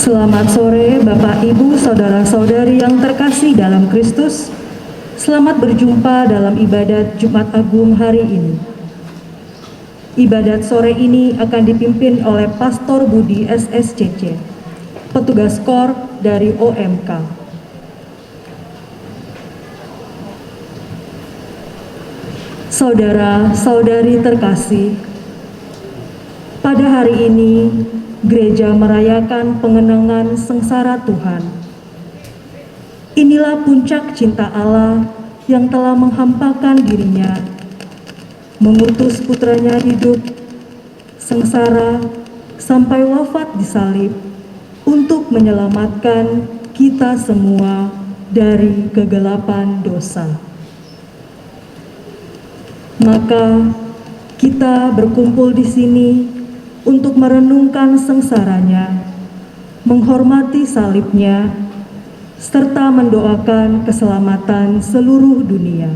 Selamat sore Bapak, Ibu, Saudara-saudari yang terkasih dalam Kristus. Selamat berjumpa dalam ibadat Jumat Agung hari ini. Ibadat sore ini akan dipimpin oleh Pastor Budi SSCC, petugas KOR dari OMK. Saudara-saudari terkasih, pada hari ini Gereja merayakan pengenangan sengsara Tuhan. Inilah puncak cinta Allah yang telah menghampakan dirinya, mengutus putranya hidup, sengsara, sampai wafat di salib untuk menyelamatkan kita semua dari kegelapan dosa. Maka kita berkumpul di sini untuk merenungkan sengsaranya, menghormati salibnya, serta mendoakan keselamatan seluruh dunia.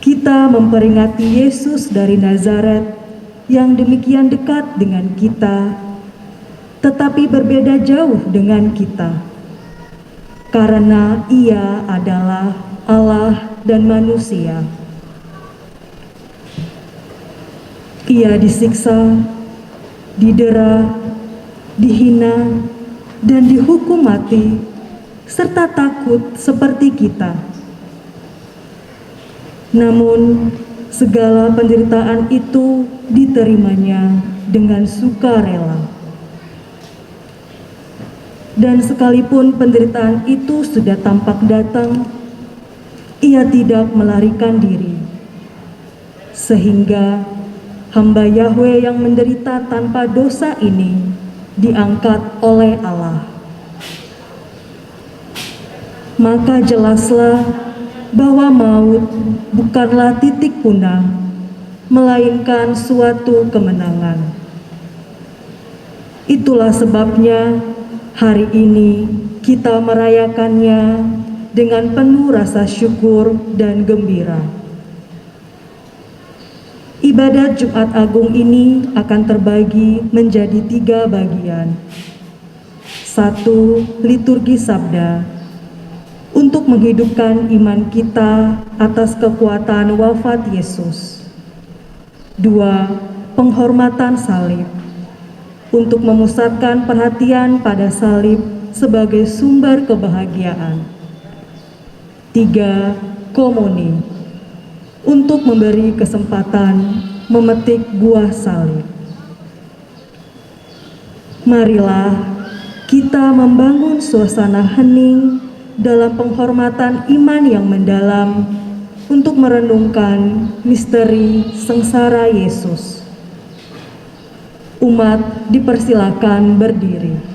Kita memperingati Yesus dari Nazaret yang demikian dekat dengan kita, tetapi berbeda jauh dengan kita, karena Ia adalah Allah dan manusia. Ia disiksa, didera, dihina, dan dihukum mati, serta takut seperti kita. Namun, segala penderitaan itu diterimanya dengan sukarela. Dan sekalipun penderitaan itu sudah tampak datang, Ia tidak melarikan diri, sehingga hamba Yahweh yang menderita tanpa dosa ini diangkat oleh Allah. Maka jelaslah bahwa maut bukanlah titik punah, melainkan suatu kemenangan. Itulah sebabnya hari ini kita merayakannya dengan penuh rasa syukur dan gembira. Ibadat Jumat Agung ini akan terbagi menjadi 3 bagian. 1. Liturgi Sabda, untuk menghidupkan iman kita atas kekuatan wafat Yesus. 2. Penghormatan salib, untuk memusatkan perhatian pada salib sebagai sumber kebahagiaan. 3. Komuni, untuk memberi kesempatan memetik buah salib. Marilah kita membangun suasana hening dalam penghormatan iman yang mendalam untuk merenungkan misteri sengsara Yesus. Umat dipersilakan berdiri.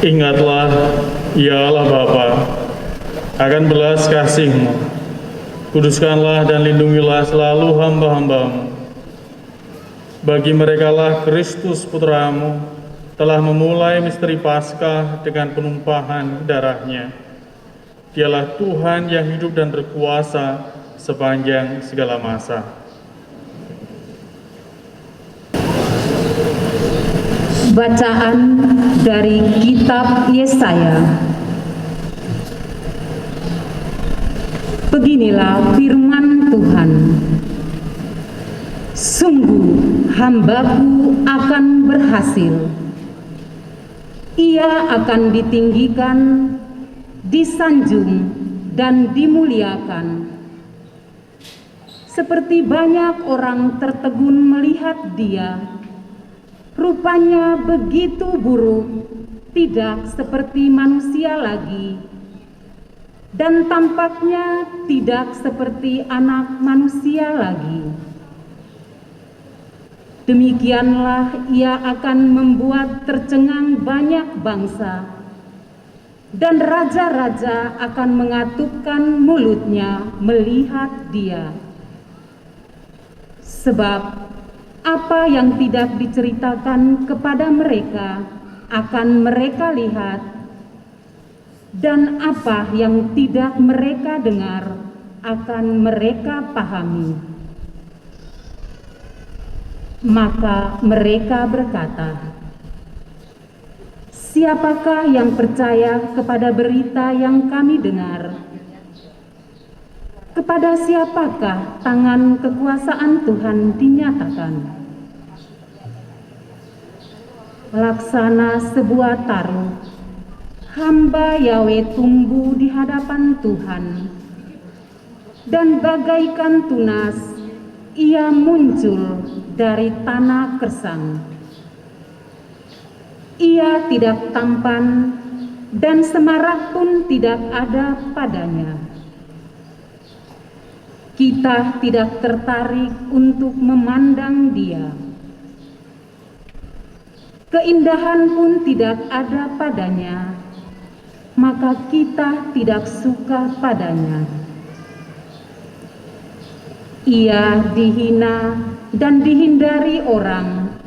Ingatlah, ya Allah Bapa, akan belas kasih-Mu. Kuduskanlah dan lindungilah selalu hamba-hamba-Mu. Bagi merekalah Kristus Putra-Mu telah memulai misteri Paskah dengan penumpahan darah-Nya. Dialah Tuhan yang hidup dan berkuasa sepanjang segala masa. Bacaan dari Kitab Yesaya. Beginilah firman Tuhan. Sungguh hambaku akan berhasil. Ia akan ditinggikan, disanjung, dan dimuliakan. Seperti banyak orang tertegun melihat dia, rupanya begitu buruk, tidak seperti manusia lagi, dan tampaknya tidak seperti anak manusia lagi. Demikianlah ia akan membuat tercengang banyak bangsa, dan raja-raja akan mengatupkan mulutnya melihat dia. Sebab apa yang tidak diceritakan kepada mereka akan mereka lihat, dan apa yang tidak mereka dengar akan mereka pahami. Maka mereka berkata, "Siapakah yang percaya kepada berita yang kami dengar? Kepada siapakah tangan kekuasaan Tuhan dinyatakan?" Laksana sebuah taruh, hamba Yahweh tumbuh di hadapan Tuhan, dan bagaikan tunas ia muncul dari tanah kersang. Ia tidak tampan, dan semarak pun tidak ada padanya. Kita tidak tertarik untuk memandang dia. Keindahan pun tidak ada padanya, maka kita tidak suka padanya. Ia dihina dan dihindari orang.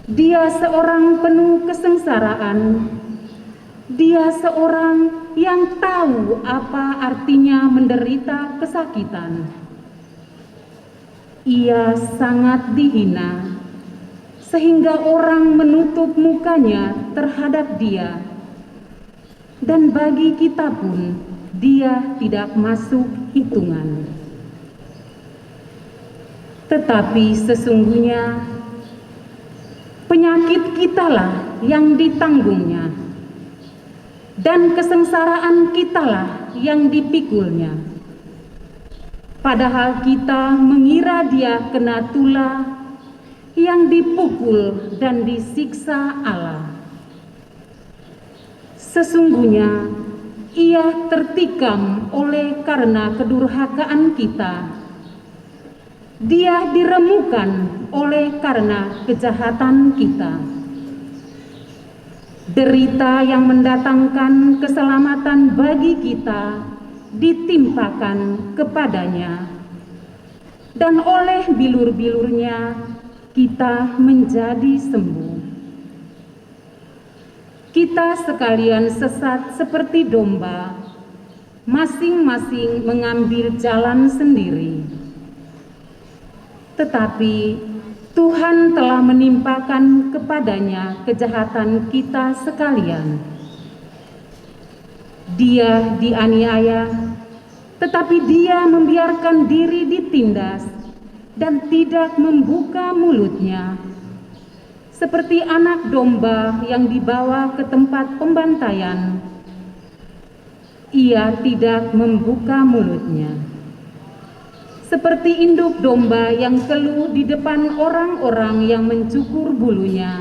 Dia seorang penuh kesengsaraan. Dia seorang yang tahu apa artinya menderita kesakitan. Ia sangat dihina, sehingga orang menutup mukanya terhadap dia. Dan bagi kita pun, dia tidak masuk hitungan. Tetapi sesungguhnya penyakit kitalah yang ditanggungnya, dan kesengsaraan kitalah yang dipikulnya. Padahal kita mengira dia kena tulah, yang dipukul dan disiksa Allah. Sesungguhnya ia tertikam oleh karena kedurhakaan kita. Dia diremukan oleh karena kejahatan kita. Derita yang mendatangkan keselamatan bagi kita ditimpakan kepadanya, dan oleh bilur-bilurnya kita menjadi sembuh. Kita sekalian sesat seperti domba, masing-masing mengambil jalan sendiri. Tetapi Tuhan telah menimpakan kepadanya kejahatan kita sekalian. Dia dianiaya, tetapi dia membiarkan diri ditindas dan tidak membuka mulutnya. Seperti anak domba yang dibawa ke tempat pembantaian, ia tidak membuka mulutnya. Seperti induk domba yang keluh di depan orang-orang yang mencukur bulunya,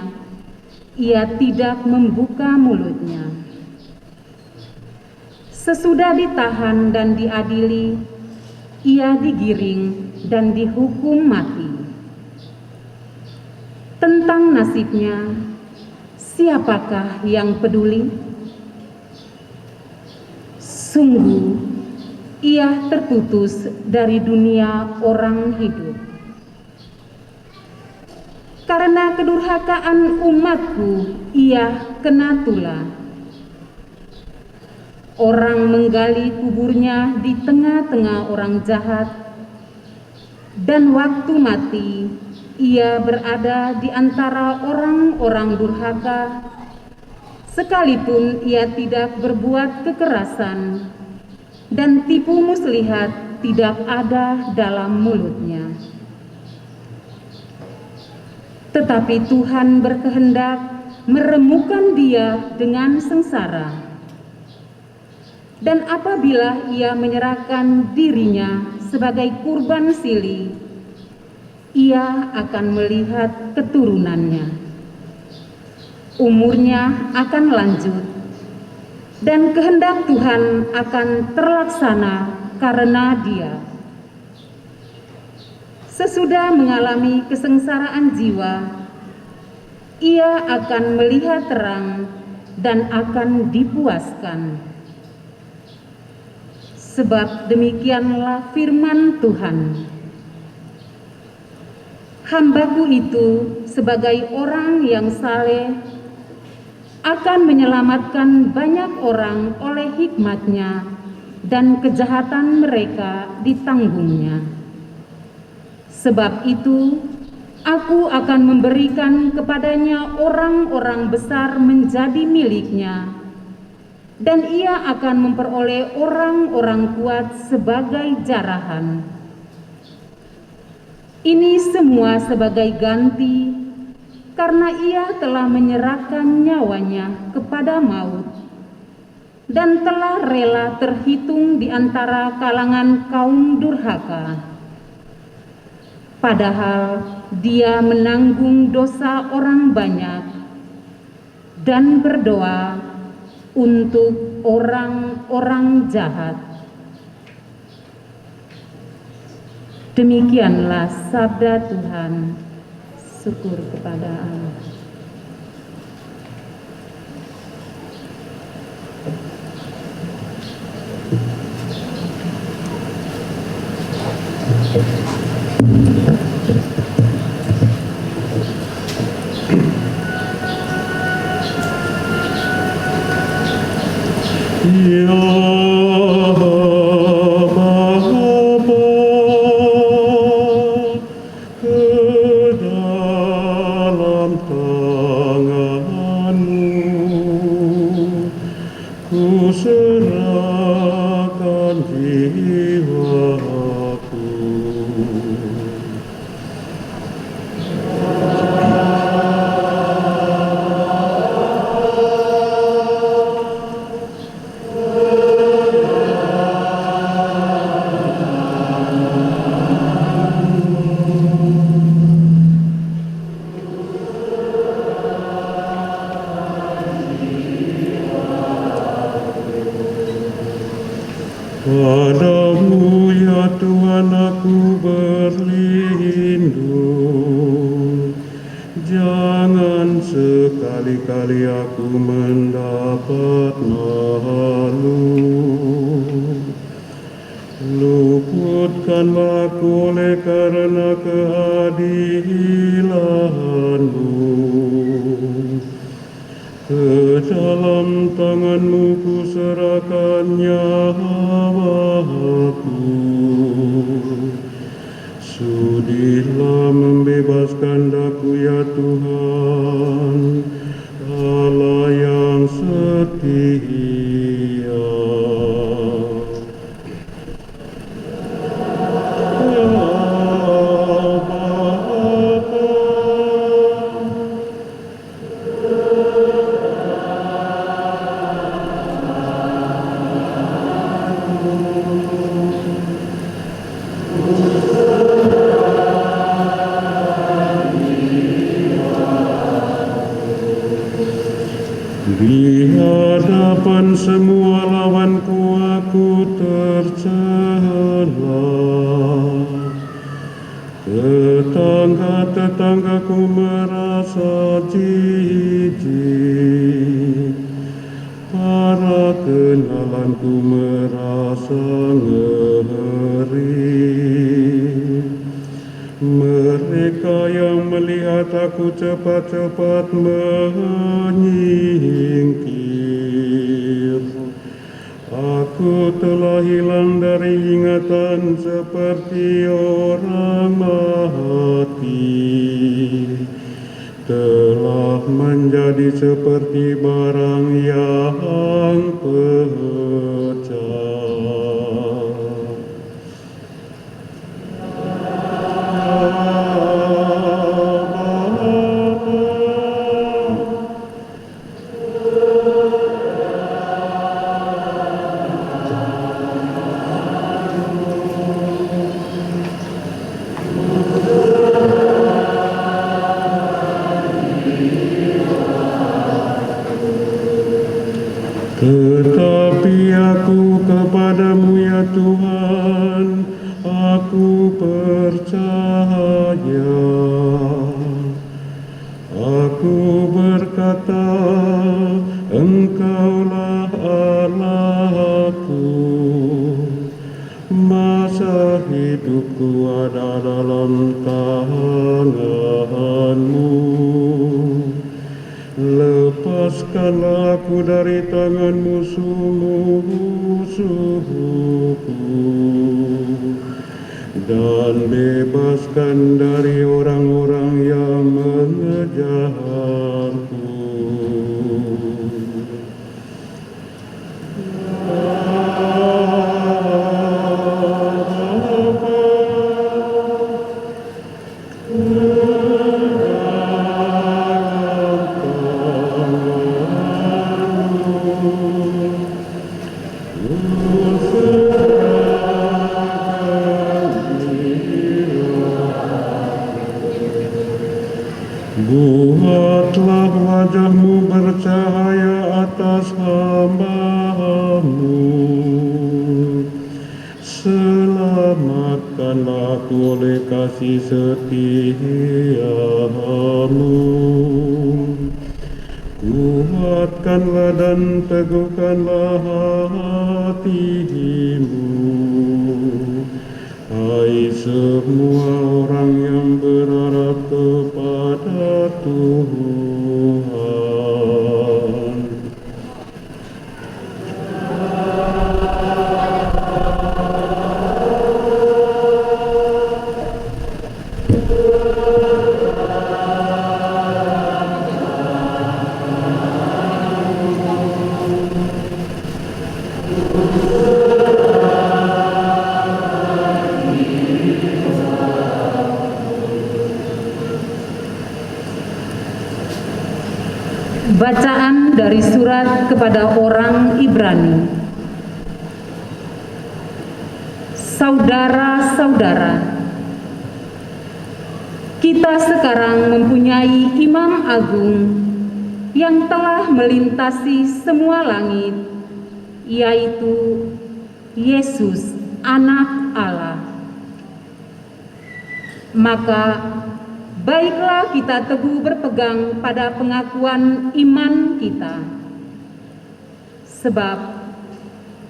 ia tidak membuka mulutnya. Sesudah ditahan dan diadili, ia digiring dan dihukum mati. Tentang nasibnya, siapakah yang peduli? Sungguh, ia terputus dari dunia orang hidup. Karena kedurhakaan umatku, ia kena tula. Orang menggali kuburnya di tengah-tengah orang jahat, dan waktu mati, ia berada di antara orang-orang durhaka, sekalipun ia tidak berbuat kekerasan, dan tipu muslihat tidak ada dalam mulutnya. Tetapi Tuhan berkehendak meremukkan dia dengan sengsara. Dan apabila ia menyerahkan dirinya sebagai kurban silih, ia akan melihat keturunannya. Umurnya akan lanjut, dan kehendak Tuhan akan terlaksana karena dia. Sesudah mengalami kesengsaraan jiwa, ia akan melihat terang dan akan dipuaskan. Sebab demikianlah firman Tuhan. Hambaku itu sebagai orang yang saleh akan menyelamatkan banyak orang oleh hikmatnya, dan kejahatan mereka ditanggungnya. Sebab itu, aku akan memberikan kepadanya orang-orang besar menjadi miliknya, dan ia akan memperoleh orang-orang kuat sebagai jarahan. Ini semua sebagai ganti, karena ia telah menyerahkan nyawanya kepada maut, dan telah rela terhitung di antara kalangan kaum durhaka. Padahal dia menanggung dosa orang banyak, dan berdoa untuk orang-orang jahat. Demikianlah sabda Tuhan. Syukur kepada Allah. Padamu ya Tuhan aku berlindung, jangan sekali-kali aku mendapat malu. Luputkanlah aku oleh karena keadilan-Mu. Ke dalam tangan-Mu kuserahkan nyawaku. Sudilah membebaskan aku ya Tuhan, Allah yang setia. Di hadapan semua lawanku aku tercela. Tetangga-tetanggaku merasa jijik. kenalanku merasa ngeri. Mereka yang melihat aku cepat-cepat menyingkir. Aku telah hilang dari ingatan seperti orang mati. Telah menjadi seperti barang yang pecah. Tetapi aku kepadamu ya Tuhan, aku percaya. Aku berkata, Engkaulah Allahku. Masa hidupku ada dalam tangan-Mu. Lepaskanlah aku dari tangan musuh-musuhku dan bebaskan dari orang-orang yang mengejarku. Buatlah wajah-Mu bercahaya atas hamba-Mu. Selamatkanlah aku oleh kasih setia-Mu. Kuatkanlah dan teguhkanlah hati-Mu. Hai semua orang yang berharap kepada Tuhan. Bacaan dari surat kepada orang Ibrani. Saudara-saudara, kita sekarang mempunyai Imam Agung yang telah melintasi semua langit, yaitu Yesus, Anak Allah. Maka baiklah kita teguh berpegang pada pengakuan iman kita. Sebab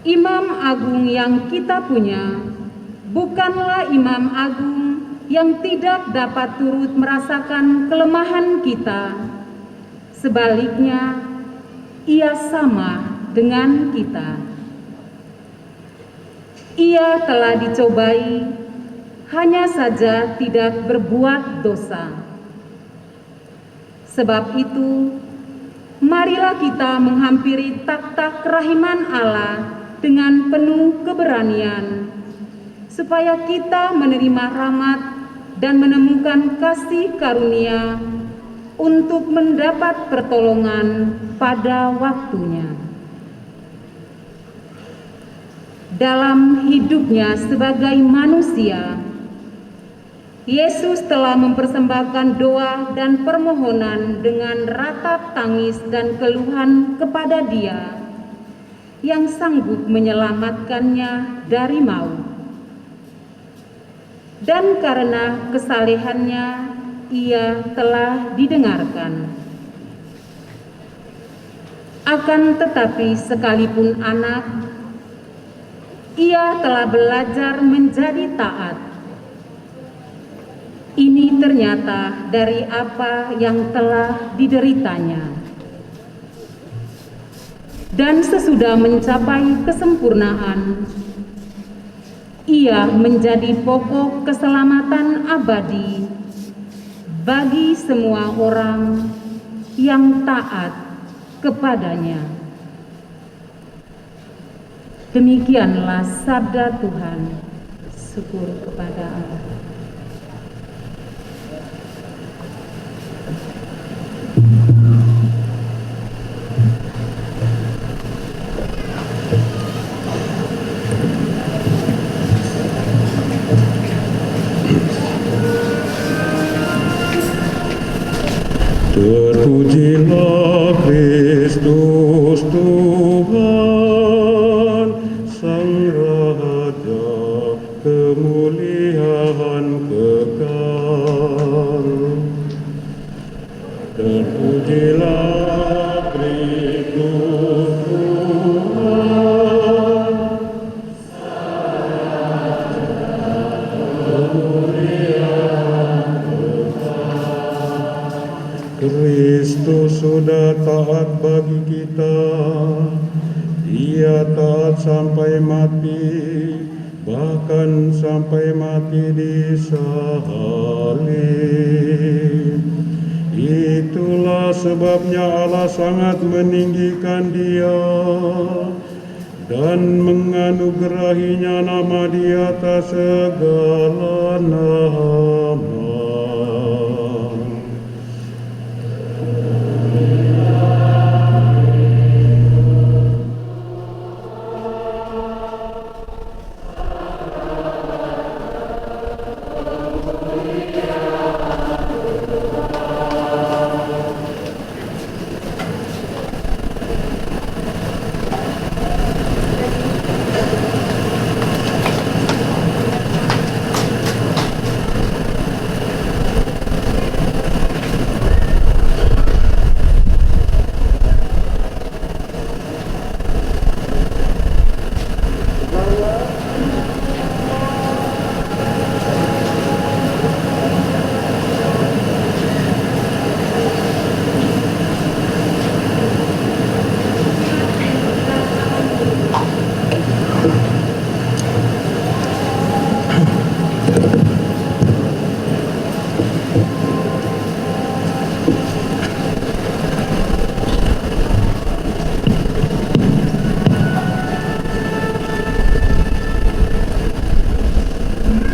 Imam Agung yang kita punya bukanlah Imam Agung yang tidak dapat turut merasakan kelemahan kita. Sebaliknya, Ia sama dengan kita. Ia telah dicobai, hanya saja tidak berbuat dosa. Sebab itu, marilah kita menghampiri takhta kerahiman Allah dengan penuh keberanian, supaya kita menerima rahmat dan menemukan kasih karunia untuk mendapat pertolongan pada waktunya. Dalam hidupnya sebagai manusia, Yesus telah mempersembahkan doa dan permohonan dengan ratap tangis dan keluhan kepada Dia yang sanggup menyelamatkannya dari maut. Dan karena kesalehannya, Ia telah didengarkan. Akan tetapi sekalipun anak, ia telah belajar menjadi taat. Ini ternyata dari apa yang telah dideritanya. Dan sesudah mencapai kesempurnaan, ia menjadi pokok keselamatan abadi bagi semua orang yang taat kepadanya. Demikianlah sabda Tuhan. Syukur kepada Allah. Terpujilah Kristus Tuhan, Sang Raja, kemuliaan kekal. Terpujilah Kristus Tuhan, Kristus sudah taat bagi kita. Ia taat sampai mati, bahkan sampai mati di salib. Itulah sebabnya Allah sangat meninggikan Dia dan menganugerahinya nama di atas segala nama.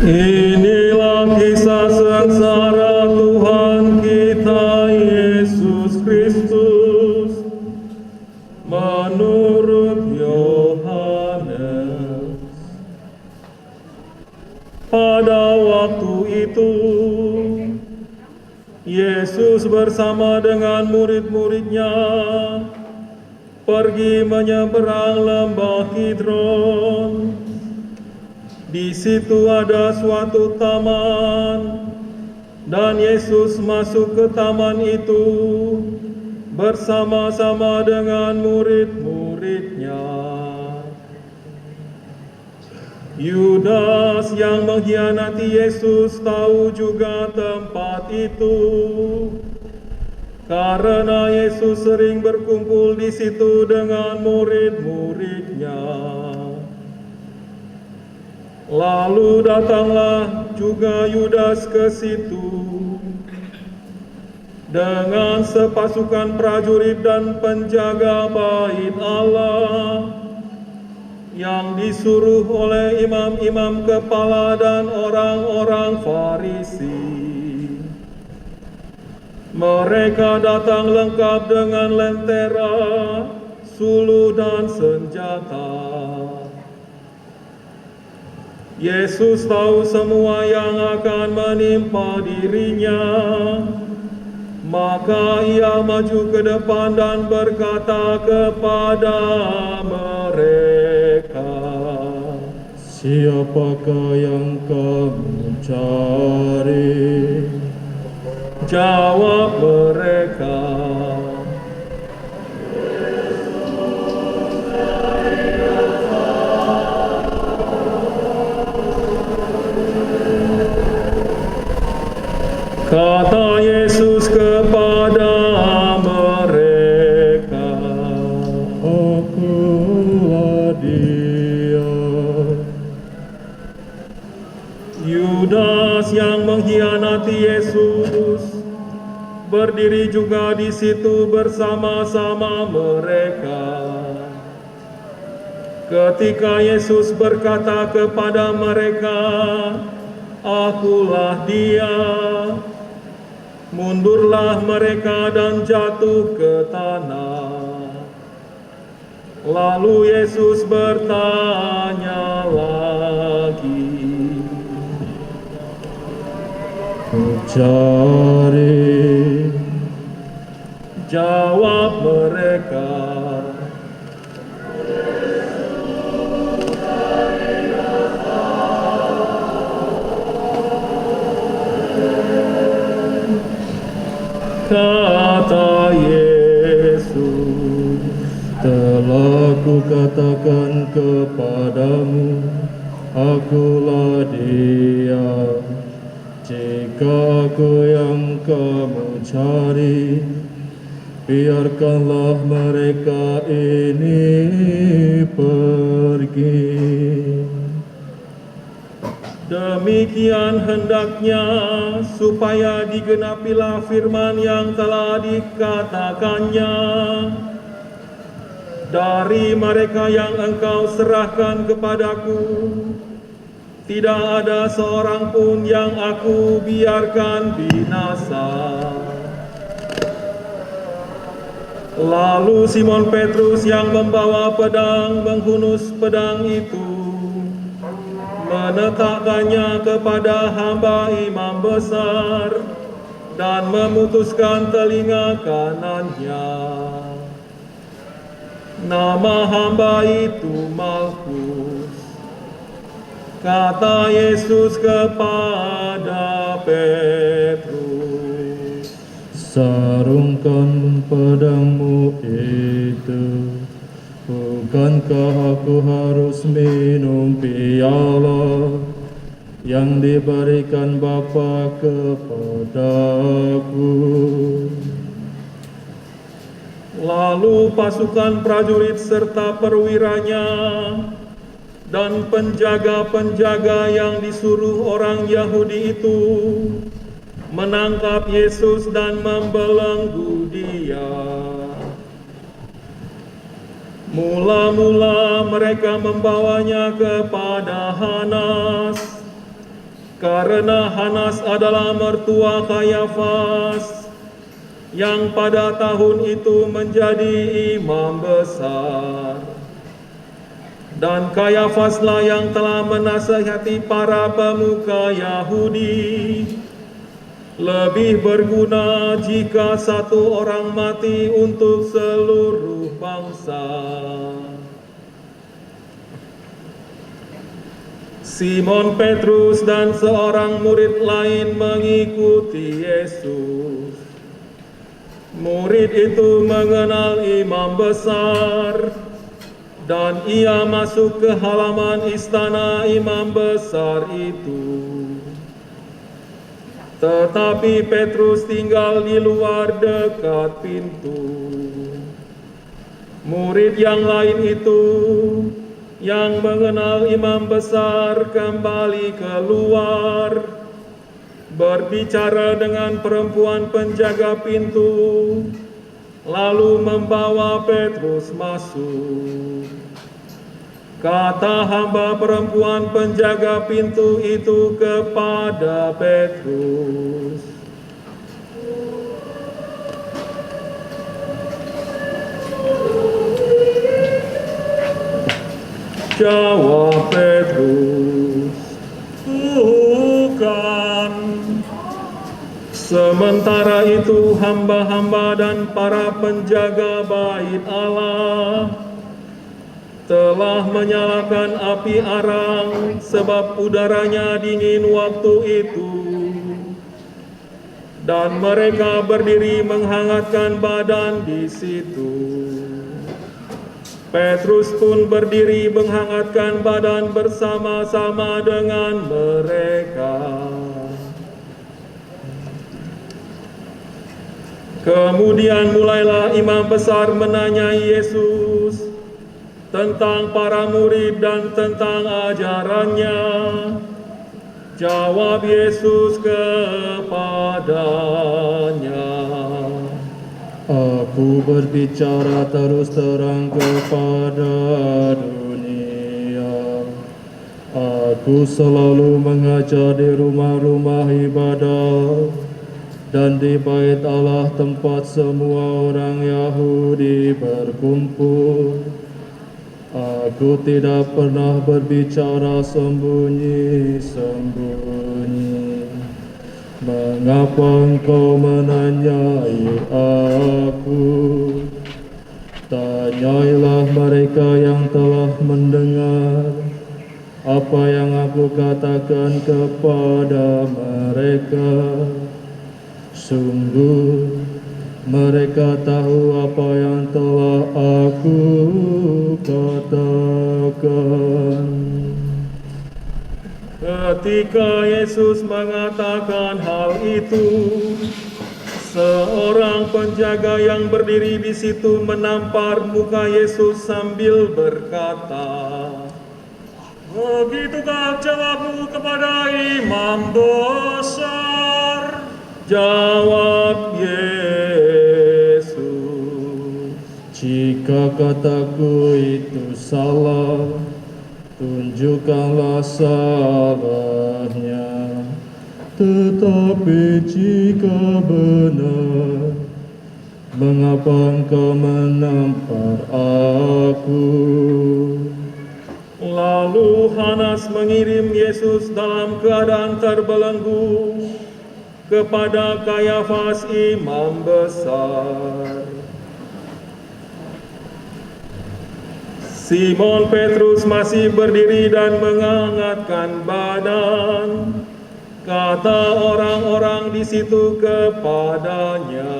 Inilah kisah sengsara Tuhan kita Yesus Kristus menurut Yohanes. Pada waktu itu, Yesus bersama dengan murid-muridnya pergi menyeberang lembah Kidron. Di situ ada suatu taman, dan Yesus masuk ke taman itu bersama-sama dengan murid-muridnya. Yudas yang mengkhianati Yesus tahu juga tempat itu, karena Yesus sering berkumpul di situ dengan murid-muridnya. Lalu datanglah juga Yudas ke situ dengan sepasukan prajurit dan penjaga bait Allah yang disuruh oleh imam-imam kepala dan orang-orang Farisi. Mereka datang lengkap dengan lentera, suluh dan senjata. Yesus tahu semua yang akan menimpa dirinya, maka ia maju ke depan dan berkata kepada mereka, "Siapakah yang kamu cari?" Jawab mereka, Dia. Yudas yang mengkhianati Yesus berdiri juga di situ bersama-sama mereka. Ketika Yesus berkata kepada mereka, "Akulah Dia," mundurlah mereka dan jatuh ke tanah. Lalu Yesus bertanya lagi, "Cari?" Jawab mereka, kata Yesus, "Telah kukatakan kepadamu, Akulah Dia. Jika Aku yang kamu cari, biarkanlah mereka ini pergi." Demikian hendaknya supaya digenapilah firman yang telah dikatakannya, "Dari mereka yang Engkau serahkan kepadaku, tidak ada seorang pun yang Aku biarkan binasa." Lalu Simon Petrus yang membawa pedang menghunus pedang itu, menetapkannya kepada hamba imam besar dan memutuskan telinga kanannya. Nama hamba itu Malkus. Kata Yesus kepada Petrus, "Sarungkan pedangmu itu. Bukankah Aku harus minum piala yang diberikan Bapa kepadaku?" Lalu pasukan prajurit serta perwiranya dan penjaga-penjaga yang disuruh orang Yahudi itu menangkap Yesus dan membelenggu Dia. Mula-mula mereka membawanya kepada Hanas, karena Hanas adalah mertua Kayafas, yang pada tahun itu menjadi imam besar. Dan Kayafaslah yang telah menasihati para pemuka Yahudi, lebih berguna jika satu orang mati untuk seluruh bangsa. Simon Petrus dan seorang murid lain mengikuti Yesus. Murid itu mengenal imam besar, dan ia masuk ke halaman istana imam besar itu. Tetapi Petrus tinggal di luar dekat pintu. Murid yang lain itu yang mengenal imam besar kembali keluar, berbicara dengan perempuan penjaga pintu, lalu membawa Petrus masuk. Kata hamba perempuan penjaga pintu itu kepada Petrus, jawab Petrus, "Bukan." Sementara itu hamba-hamba dan para penjaga bait Allah telah menyalakan api arang sebab udaranya dingin waktu itu, dan mereka berdiri menghangatkan badan di situ. Petrus pun berdiri menghangatkan badan bersama-sama dengan mereka. Kemudian mulailah imam besar menanyai Yesus, tentang para murid dan tentang ajarannya. Jawab Yesus kepadanya, Aku berbicara terus terang kepada dunia. Aku selalu mengajar di rumah-rumah ibadah dan di bait Allah, tempat semua orang Yahudi berkumpul. Aku tidak pernah berbicara sembunyi-sembunyi. Mengapa engkau menanyai aku? Tanyailah mereka yang telah mendengar apa yang aku katakan kepada mereka. Sungguh mereka tahu apa yang telah aku katakan. Ketika Yesus mengatakan hal itu, seorang penjaga yang berdiri di situ menampar muka Yesus sambil berkata, "Begitukah jawabmu kepada imam besar?" Jawab Yesus, Jika kataku itu salah, tunjukkanlah salahnya. Tetapi jika benar, mengapa engkau menampar aku? Lalu Hanas mengirim Yesus dalam keadaan terbelenggu kepada Kayafas imam besar. Simon Petrus masih berdiri dan mengangkatkan badan. Kata orang-orang di situ kepadanya,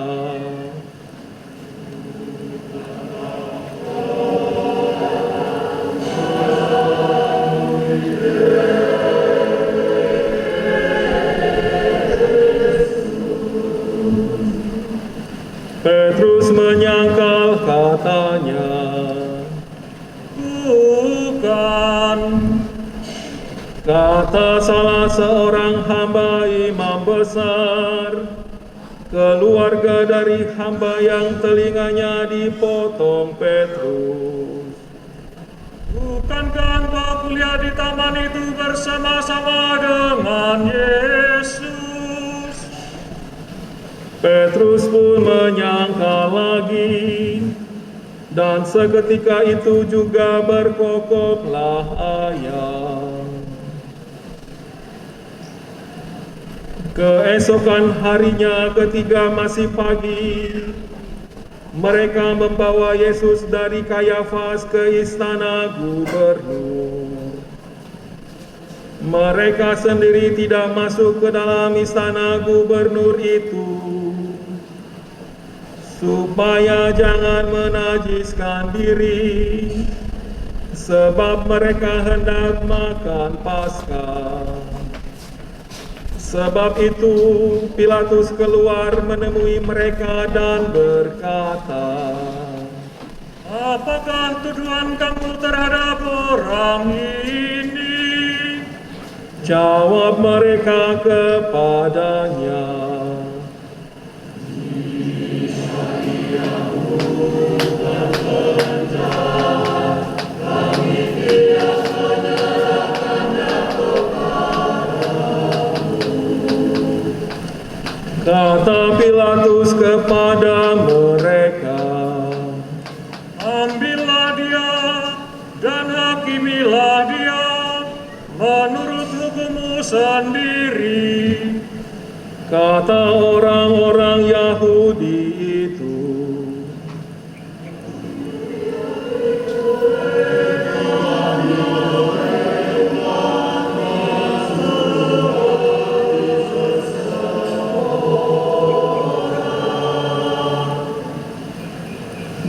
Petrus menyangkal katanya, "Bukan." Kata salah seorang hamba imam besar, keluarga dari hamba yang telinganya dipotong Petrus, "Bukankah engkau kuliah di taman itu bersama-sama dengan Yesus?" Petrus pun menyangkal lagi, dan seketika itu juga berkokoklah ayam. Keesokan harinya ketika masih pagi, mereka membawa Yesus dari Kayafas ke istana gubernur. Mereka sendiri tidak masuk ke dalam istana gubernur itu, supaya jangan menajiskan diri, sebab mereka hendak makan Paskah. Sebab itu Pilatus keluar menemui mereka dan berkata, "Apakah tuduhan kamu terhadap orang ini?" Jawab mereka kepadanya, Kata Pilatus kepada mereka, "Ambillah dia dan hakimilah dia menurut hukummu sendiri." Kata orang-orang Yahudi itu,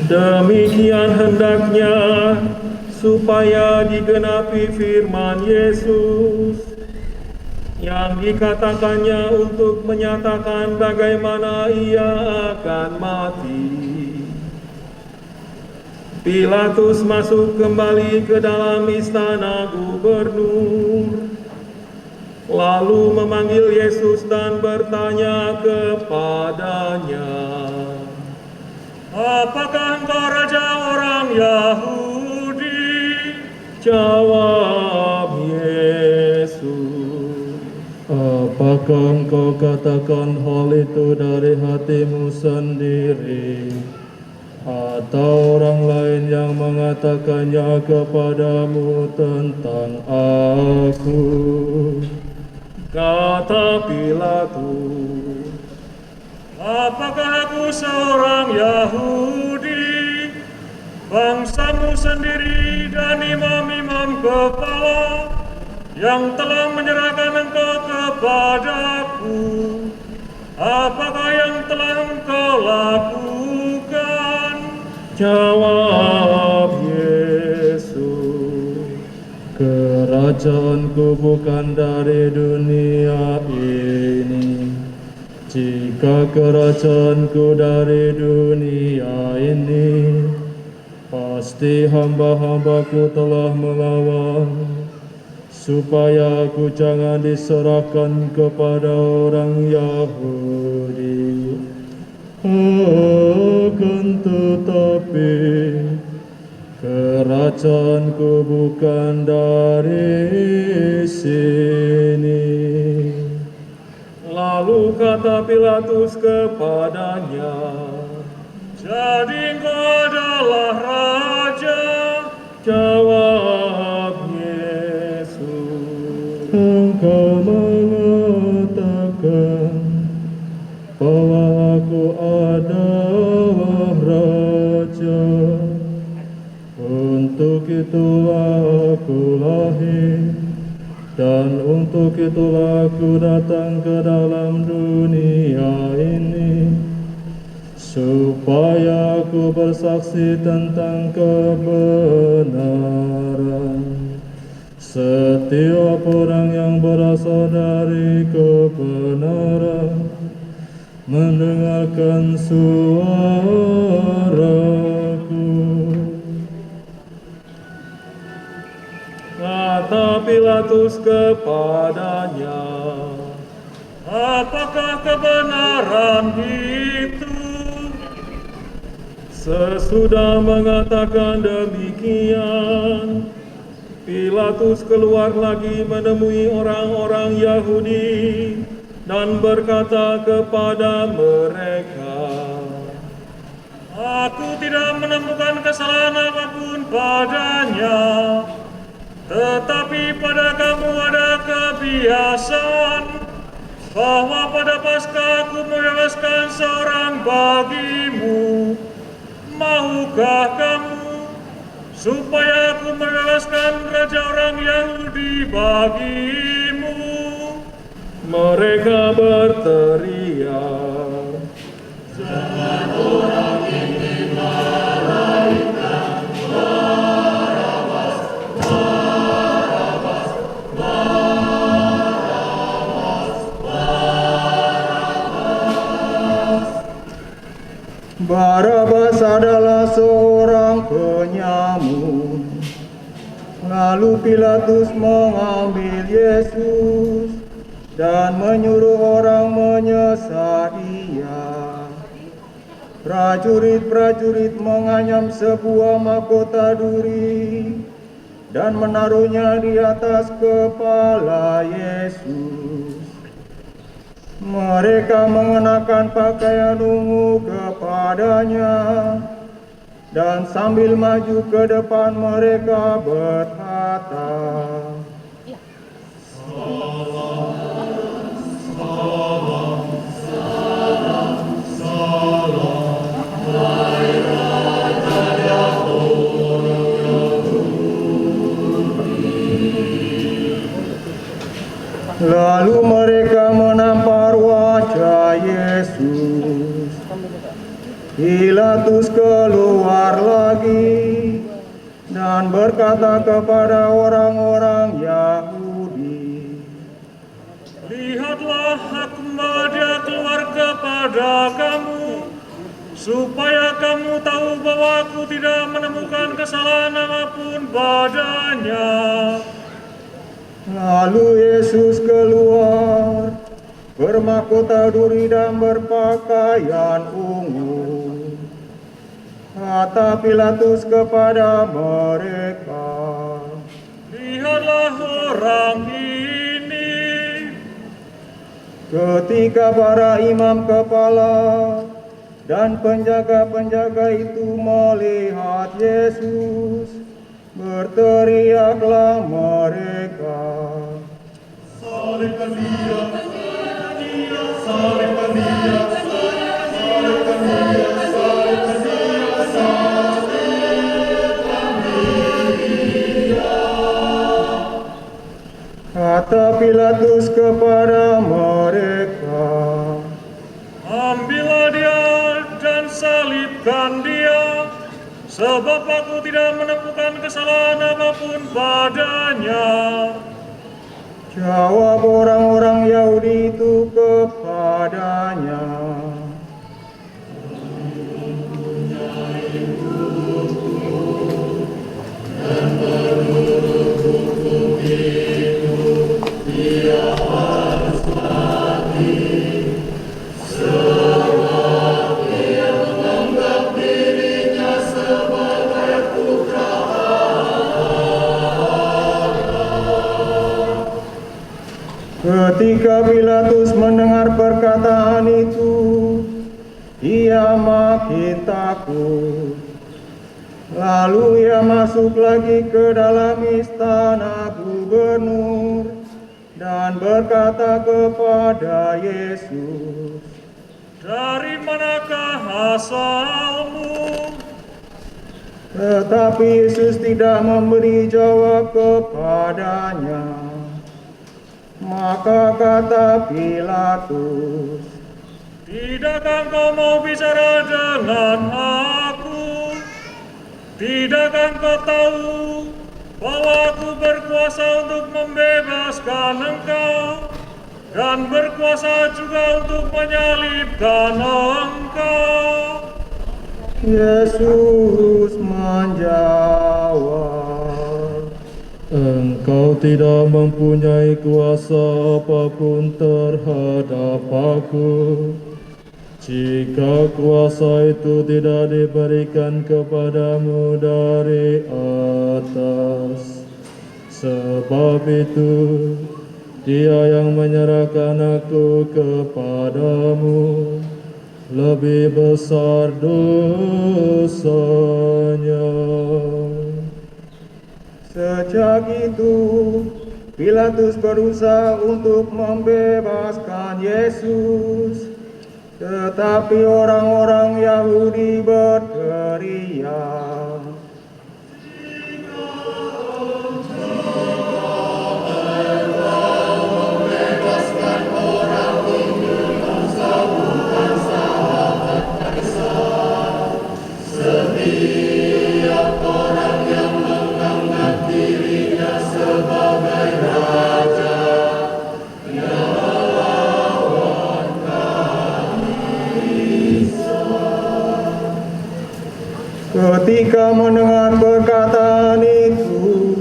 demikian hendaknya supaya digenapi firman Yesus yang dikatakannya untuk menyatakan bagaimana ia akan mati. Pilatus masuk kembali ke dalam istana gubernur, lalu memanggil Yesus dan bertanya kepadanya, "Apakah engkau raja orang Yahudi?" Jawab Yesus, "Apakah engkau katakan hal itu dari hatimu sendiri, atau orang lain yang mengatakannya kepadamu tentang aku?" Kata Pilatus, "Apakah aku seorang Yahudi? Bangsamu sendiri dan imam-imam kepala yang telah menyerahkan engkau kepadaku. Apakah yang telah engkau lakukan?" Jawab Yesus, "Kerajaanku bukan dari dunia ini. Jika kerajaanku dari dunia ini, pasti hamba-hambaku telah melawan, supaya aku jangan diserahkan kepada orang Yahudi. Akan tetapi, kerajaanku bukan dari sini." Lalu kata Pilatus kepadanya, "Jadi engkau adalah raja?" Jawab Yesus, "Engkau mengatakan bahwa aku adalah raja. Untuk itulah aku lahir, dan untuk itulah aku datang ke dalam dunia ini, supaya aku bersaksi tentang kebenaran. Setiap orang yang berasal dari kebenaran mendengarkan suaraku." Kata Pilatus kepadanya, "Apakah kebenaran itu?" Sesudah mengatakan demikian, Pilatus keluar lagi menemui orang-orang Yahudi dan berkata kepada mereka, "Aku tidak menemukan kesalahan apapun padanya. Tetapi pada kamu ada kebiasaan bahwa pada Paskah aku membebaskan seorang bagimu. Maukah kamu supaya aku membebaskan raja orang Yahudi bagimu?" Mereka berteriak, "Jangan orang ini melainkan Barabas, Barabas, Barabas, Barabas." Barabas adalah seorang penyamun. Lalu Pilatus mengambil Yesus dan menyuruh orang menyesat Dia. Prajurit-prajurit menganyam sebuah mahkota duri dan menaruhnya di atas kepala Yesus. Mereka mengenakan pakaian ungu kepadanya, dan sambil maju ke depan mereka berkata, Lalu mereka menampar wajah Yesus. Pilatus keluar lagi dan berkata kepada orang-orang Yahudi, "Lihatlah, aku membawa dia keluar kepada kamu, supaya kamu tahu bahwa aku tidak menemukan kesalahan apapun padanya. Lalu Yesus keluar, bermahkota duri dan berpakaian ungu. Kata Pilatus kepada mereka, Lihatlah orang ini. ketika para imam kepala dan penjaga-penjaga itu melihat Yesus, berteriaklah mereka, "Salibkan dia! Salibkan dia! Salibkan dia! Salibkan dia! Salibkan dia! Salibkan dia!" Kata Pilatus kepada mereka, Ambillah dia dan salibkan dia, sebab aku tidak menemukan kesalahan apapun padanya. jawab orang-orang Yahudi itu kepadanya, ketika Pilatus mendengar perkataan itu, ia makin takut. Lalu ia masuk lagi ke dalam istana gubernur dan berkata kepada Yesus, Dari manakah asalmu? tetapi Yesus tidak memberi jawab kepadanya. Maka kata Pilatus, Tidakkah engkau mau bicara dengan aku? Tidakkah engkau tahu bahwa aku berkuasa untuk membebaskan engkau dan berkuasa juga untuk menyalibkan engkau? Yesus menjawab, Engkau tidak mempunyai kuasa apapun terhadap aku, jika kuasa itu tidak diberikan kepadamu dari atas. Sebab itu, Dia yang menyerahkan aku kepadamu lebih besar dosanya. Sejak itu, Pilatus berusaha untuk membebaskan Yesus, tetapi orang-orang Yahudi berteriak, ketika mendengar perkataan itu,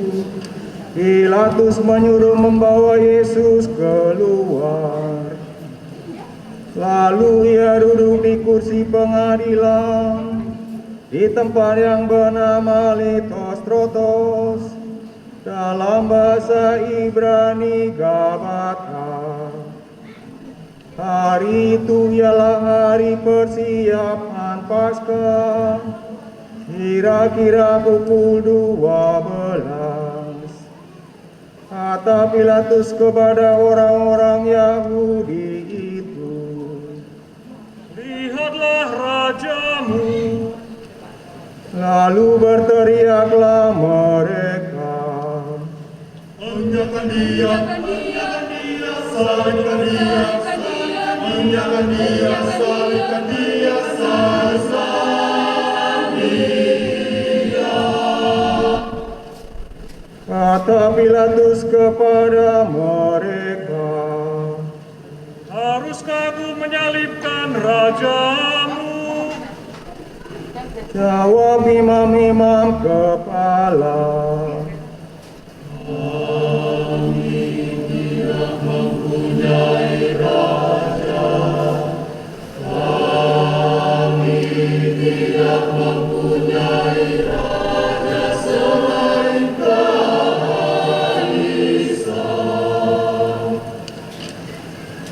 Pilatus menyuruh membawa Yesus keluar. Lalu ia duduk di kursi pengadilan di tempat yang bernama Litostrotos, dalam bahasa Ibrani Gabata. Hari itu ialah hari persiapan Paskah, kira-kira pukul 12. Kata Pilatus kepada orang-orang Yahudi itu, Lihatlah rajamu. lalu berteriaklah mereka, Menjaga dia, salibkan dia, menjaga dia, salibkan dia, salibkan dia. kata Pilatus kepada mereka, Haruskah aku menyalibkan rajamu? Jawab imam-imam kepala.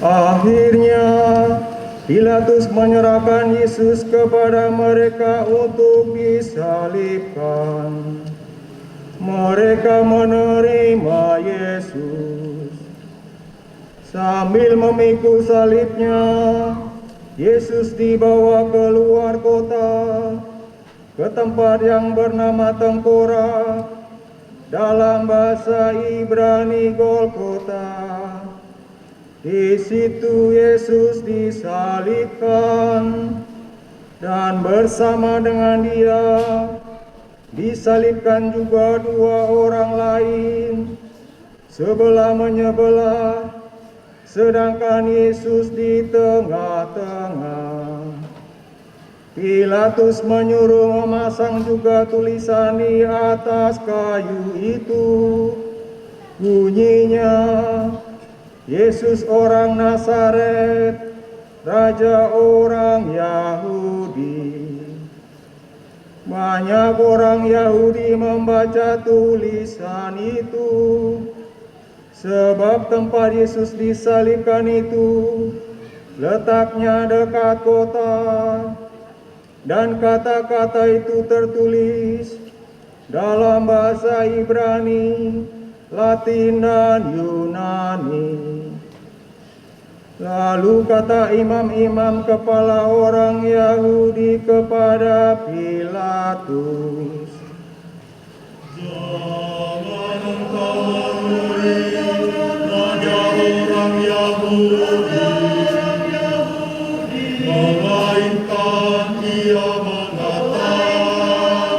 Akhirnya Pilatus menyerahkan Yesus kepada mereka untuk disalibkan. Mereka menerima Yesus. Sambil memikul salibnya, Yesus dibawa keluar kota ke tempat yang bernama Tengkorak, dalam bahasa Ibrani Golgota. Di situ Yesus disalibkan, dan bersama dengan Dia disalibkan juga dua orang lain, sebelah menyebelah, sedangkan Yesus di tengah-tengah. Pilatus menyuruh memasang juga tulisan di atas kayu itu. Bunyinya, Yesus orang Nazaret, Raja orang Yahudi. Banyak orang Yahudi membaca tulisan itu, sebab tempat Yesus disalibkan itu letaknya dekat kota, dan kata-kata itu tertulis dalam bahasa Ibrani, Latin, dan Yunani. Lalu kata imam-imam kepala orang Yahudi kepada Pilatus, Jangan engkau memberi raja orang Yahudi, melainkan Ia mengatakan,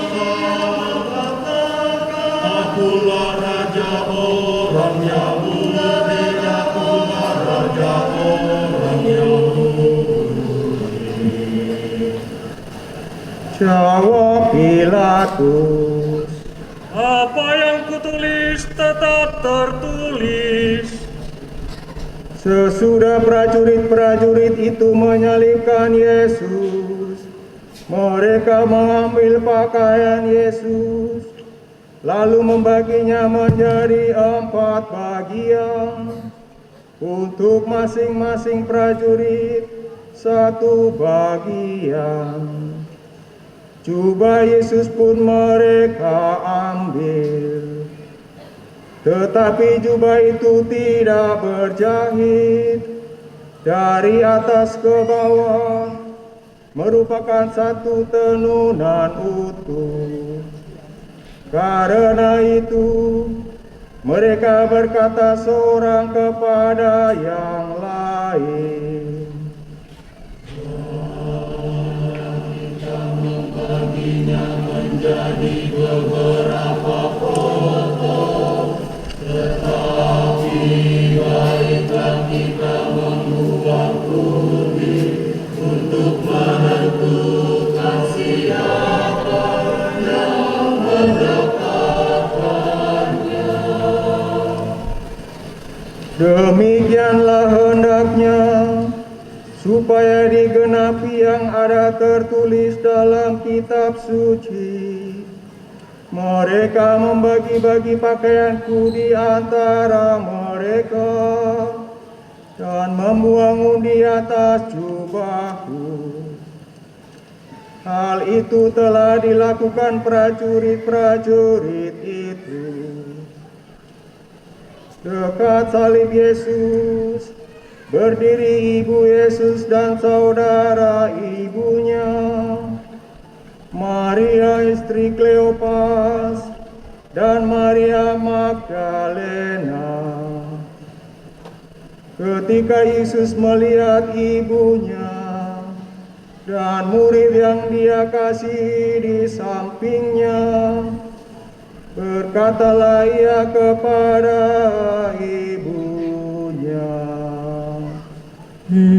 akulah raja orang Yahudi, akulah raja orang Yahudi. jawab Pilatus, Apa yang kutulis tetap tertulis. sesudah prajurit-prajurit itu menyalibkan Yesus, mereka mengambil pakaian Yesus, lalu membaginya menjadi 4 bagian, untuk masing-masing prajurit 1 bagian. Jubah Yesus pun mereka ambil, tetapi jubah itu tidak berjahit, dari atas ke bawah, merupakan satu tenunan utuh. Karena itu, mereka berkata seorang kepada yang lain, demikianlah hendaknya, supaya digenapi yang ada tertulis dalam kitab suci. Mereka membagi-bagi pakaianku di antara mereka, dan membuang di atas jubahku. Hal itu telah dilakukan prajurit-prajurit itu. Dekat salib Yesus berdiri ibu Yesus dan saudara ibunya, Maria istri Kleopas, dan Maria Magdalena. Ketika Yesus melihat ibunya dan murid yang Dia kasih di sampingnya, berkatalah Ia kepada ibunya, Ibu,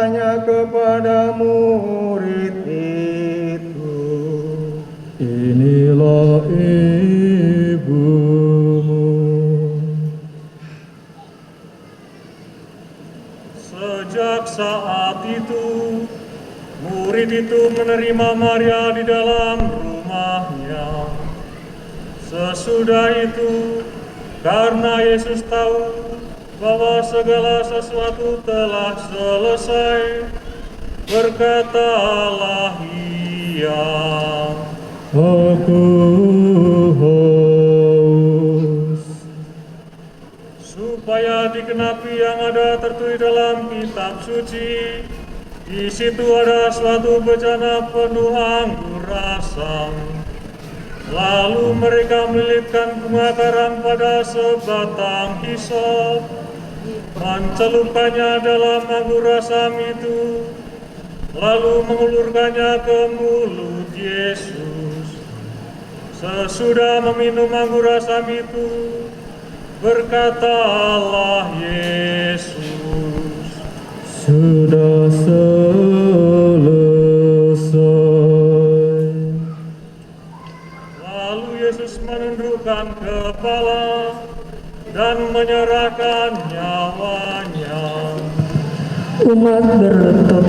berkatanya kepada murid itu, Inilah ibumu. Sejak saat itu, murid itu menerima Maria di dalam rumahnya. Sesudah itu, karena Yesus tahu bahwa segala sesuatu telah selesai, berkatalah ia, Aku haus. supaya digenapi yang ada tertulis dalam kitab suci. Di situ ada suatu bejana penuh anggur asam. Lalu mereka melilitkan bunga karang pada sebatang hisop, mencelupkannya dalam anggur asam itu, lalu mengulurkannya ke mulut Yesus. Sesudah meminum anggur asam itu, berkatalah Yesus, Sudah selesai. Lalu Yesus menundukkan kepala dan menyerahkan nyawanya. Umat berlutut.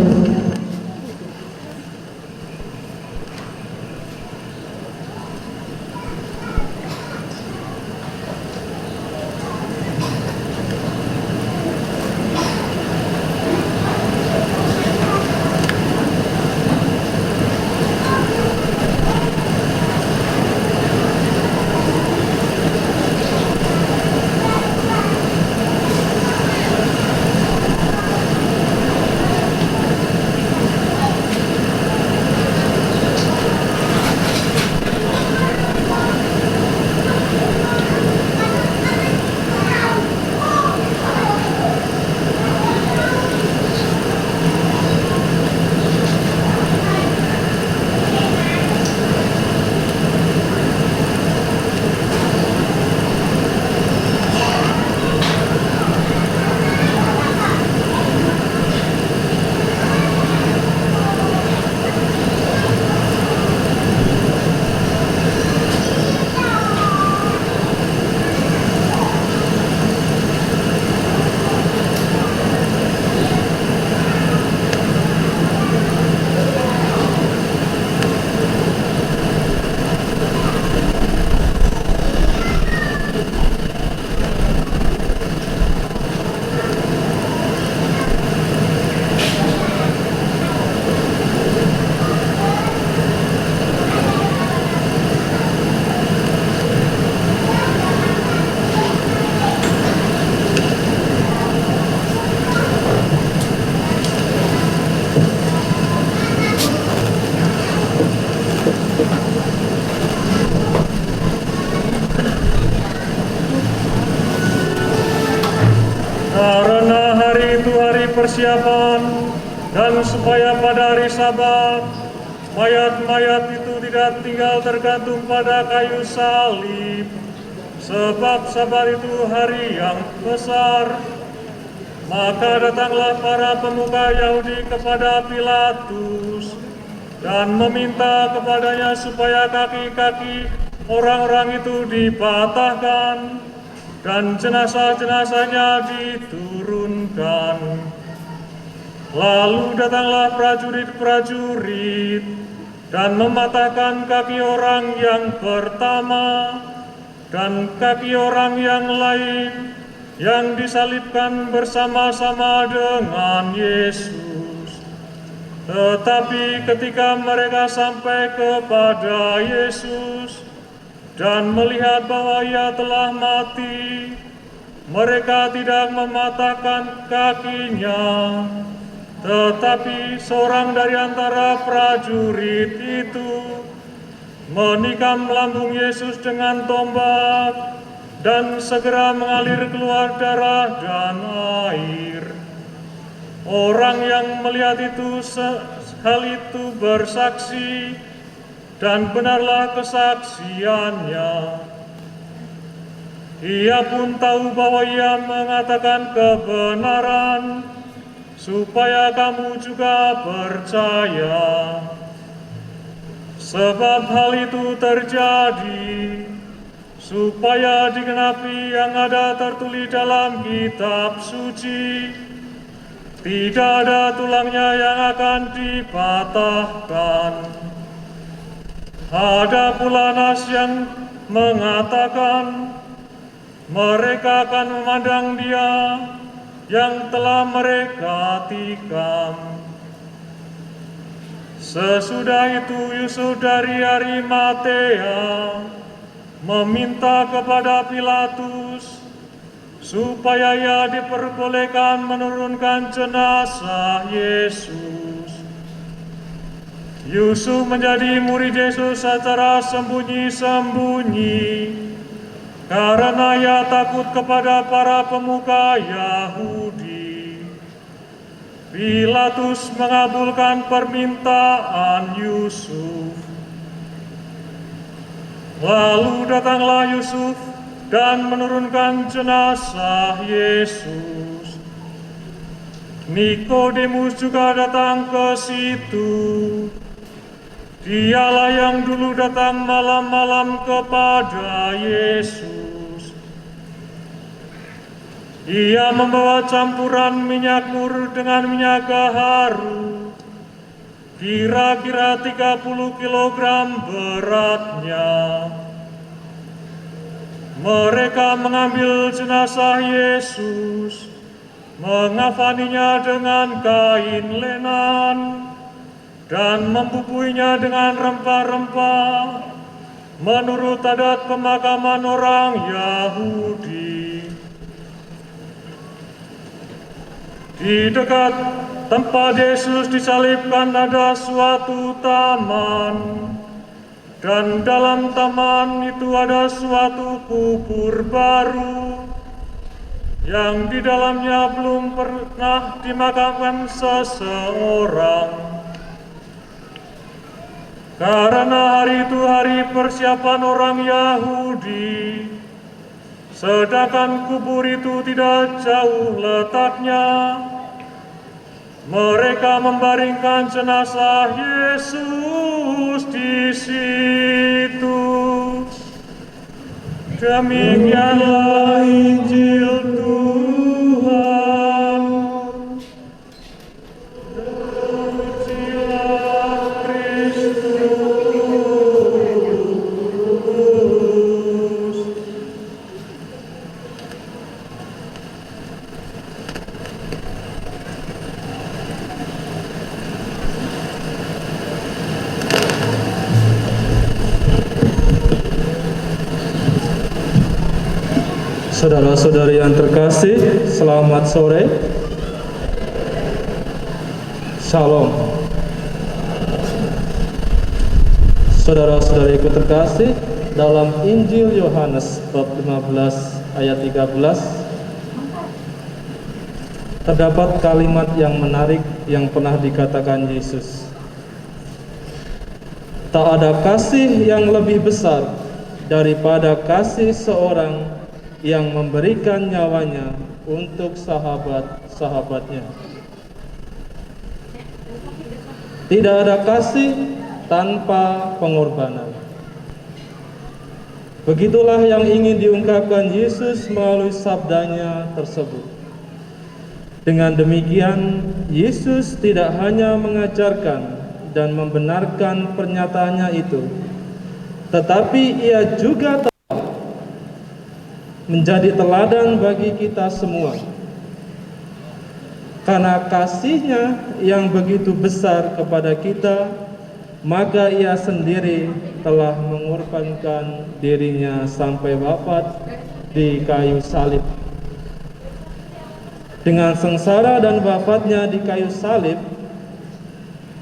Karena hari itu hari persiapan, dan supaya pada hari Sabat, mayat-mayat itu tidak tinggal tergantung pada kayu salib, sebab Sabat itu hari yang besar. Maka datanglah para pemuka Yahudi kepada Pilatus dan meminta kepadanya supaya kaki-kaki orang-orang itu dipatahkan dan jenazah-jenazahnya diturunkan. Lalu datanglah prajurit-prajurit dan mematahkan kaki orang yang pertama dan kaki orang yang lain yang disalibkan bersama-sama dengan Yesus. Tetapi ketika mereka sampai kepada Yesus dan melihat bahwa ia telah mati, mereka tidak mematahkan kakinya. Tetapi seorang dari antara prajurit itu menikam lambung Yesus dengan tombak, dan segera mengalir keluar darah dan air. Orang yang melihat itu hal itu bersaksi, dan benarlah kesaksiannya. Ia pun tahu bahwa ia mengatakan kebenaran, supaya kamu juga percaya. Sebab hal itu terjadi supaya digenapi yang ada tertulis dalam kitab suci. Tidak ada tulangnya yang akan dipatahkan. Ada pula nas yang mengatakan, mereka akan memandang Dia yang telah mereka tikam. Sesudah itu Yusuf dari Arimatea meminta kepada Pilatus supaya ia diperbolehkan menurunkan jenazah Yesus. Yusuf menjadi murid Yesus secara sembunyi-sembunyi karena ia takut kepada para pemuka Yahudi. Pilatus mengabulkan permintaan Yusuf. Lalu datanglah Yusuf dan menurunkan jenazah Yesus. Nikodemus juga datang ke situ. Dialah yang dulu datang malam-malam kepada Yesus. Ia membawa campuran minyak mur dengan minyak haru, kira-kira 30 kilogram beratnya. Mereka mengambil jenazah Yesus, mengafaninya dengan kain lenan, dan membubuinya dengan rempah-rempah, menurut adat pemakaman orang Yahudi. Di dekat tempat Yesus disalibkan ada suatu taman, dan dalam taman itu ada suatu kubur baru, yang di dalamnya belum pernah dimakamkan seseorang. Karena hari itu hari persiapan orang Yahudi, sedangkan kubur itu tidak jauh letaknya, mereka membaringkan jenazah Yesus di situ. Demikianlah Injil Tuhan. Terpujilah Kristus. Saudara-saudari yang terkasih, selamat sore. Shalom. Saudara-saudariku terkasih, dalam Injil Yohanes bab 15 ayat 13 terdapat kalimat yang menarik yang pernah dikatakan Yesus. Tak ada kasih yang lebih besar daripada kasih seorang yang memberikan nyawanya untuk sahabat-sahabatnya. Tidak ada kasih tanpa pengorbanan. Begitulah yang ingin diungkapkan Yesus melalui sabdanya tersebut. Dengan demikian, Yesus tidak hanya mengajarkan dan membenarkan pernyataannya itu, tetapi Ia juga menjadi teladan bagi kita semua. Karena kasih-Nya yang begitu besar kepada kita, maka Ia sendiri telah mengorbankan dirinya sampai wafat di kayu salib. Dengan sengsara dan wafatnya di kayu salib,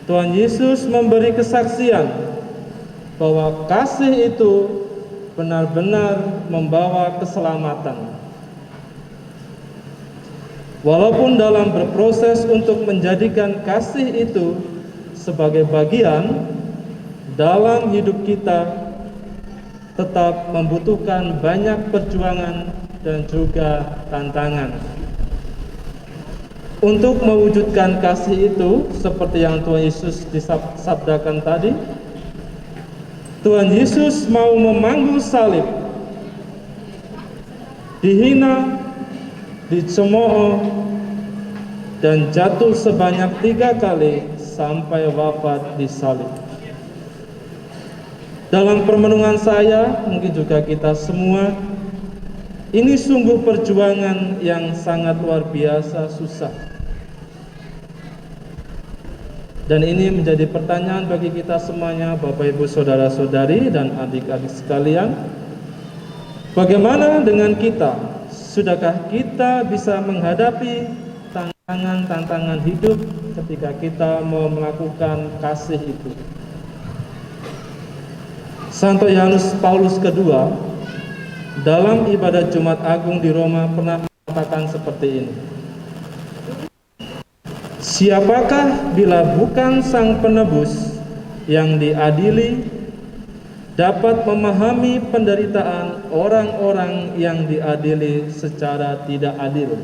Tuhan Yesus memberi kesaksian bahwa kasih itu benar-benar membawa keselamatan. Walaupun dalam berproses untuk menjadikan kasih itu sebagai bagian dalam hidup kita, tetap membutuhkan banyak perjuangan dan juga tantangan. Untuk mewujudkan kasih itu, seperti yang Tuhan Yesus disabdakan tadi, Tuhan Yesus mau memanggu salib, dihina, dicemooh, dan jatuh sebanyak 3 kali sampai wafat di salib. Dalam permenungan saya, mungkin juga kita semua, ini sungguh perjuangan yang sangat luar biasa susah. Dan ini menjadi pertanyaan bagi kita semuanya, Bapak Ibu Saudara-saudari dan adik-adik sekalian. Bagaimana dengan kita? Sudahkah kita bisa menghadapi tantangan hidup ketika kita mau melakukan kasih itu? Santo Yohanes Paulus II dalam ibadat Jumat Agung di Roma pernah mengatakan seperti ini. Siapakah bila bukan Sang Penebus yang diadili dapat memahami penderitaan orang-orang yang diadili secara tidak adil?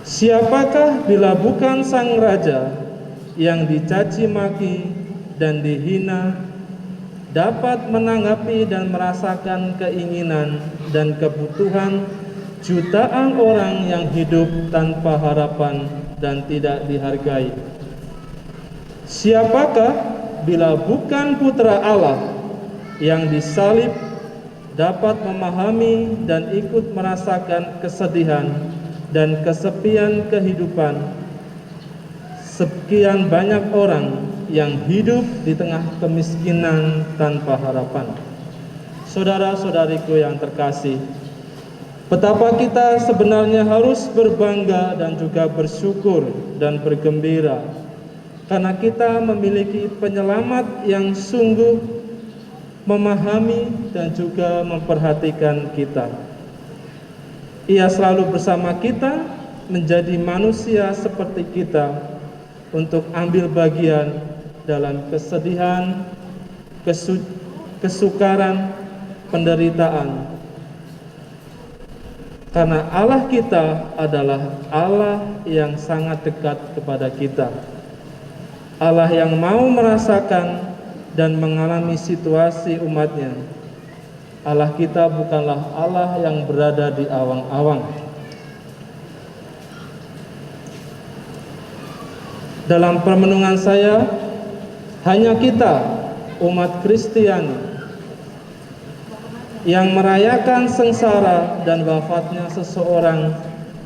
Siapakah bila bukan Sang Raja yang dicaci maki dan dihina dapat menanggapi dan merasakan keinginan dan kebutuhan jutaan orang yang hidup tanpa harapan dan tidak dihargai? Siapakah bila bukan Putra Allah yang disalib dapat memahami dan ikut merasakan kesedihan dan kesepian kehidupan sekian banyak orang yang hidup di tengah kemiskinan tanpa harapan? Saudara-saudariku yang terkasih, betapa kita sebenarnya harus berbangga dan juga bersyukur dan bergembira karena kita memiliki penyelamat yang sungguh memahami dan juga memperhatikan kita. Ia selalu bersama kita, menjadi manusia seperti kita untuk ambil bagian dalam kesedihan, kesukaran, penderitaan. Karena Allah kita adalah Allah yang sangat dekat kepada kita. Allah yang mau merasakan dan mengalami situasi umatnya. Allah kita bukanlah Allah yang berada di awang-awang. Dalam permenungan saya, hanya kita, umat Kristiani, yang merayakan sengsara dan wafatnya seseorang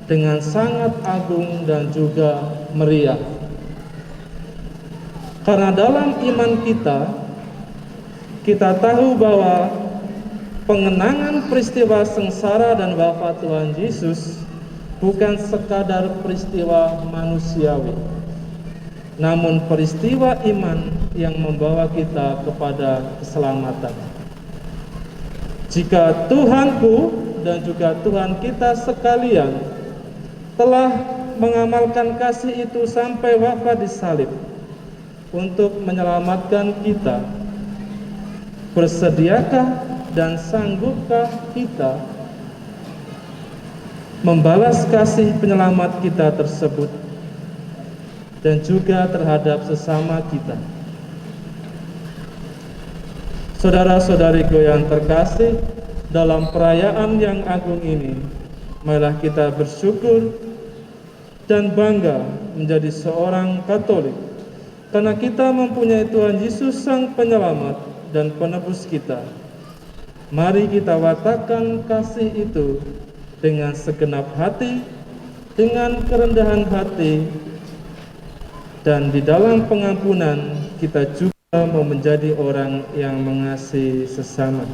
dengan sangat agung dan juga meriah. Karena dalam iman kita tahu bahwa pengenangan peristiwa sengsara dan wafat Tuhan Yesus bukan sekadar peristiwa manusiawi, namun peristiwa iman yang membawa kita kepada keselamatan. Jika Tuhanku dan juga Tuhan kita sekalian telah mengamalkan kasih itu sampai wafat di salib untuk menyelamatkan kita, bersediakah dan sanggupkah kita membalas kasih penyelamat kita tersebut dan juga terhadap sesama kita? Saudara-saudariku yang terkasih, dalam perayaan yang agung ini, marilah kita bersyukur dan bangga menjadi seorang Katolik, karena kita mempunyai Tuhan Yesus Sang Penyelamat dan Penebus kita. Mari kita watakkan kasih itu dengan segenap hati, dengan kerendahan hati, dan di dalam pengampunan kita juga mau menjadi orang yang mengasihi sesama.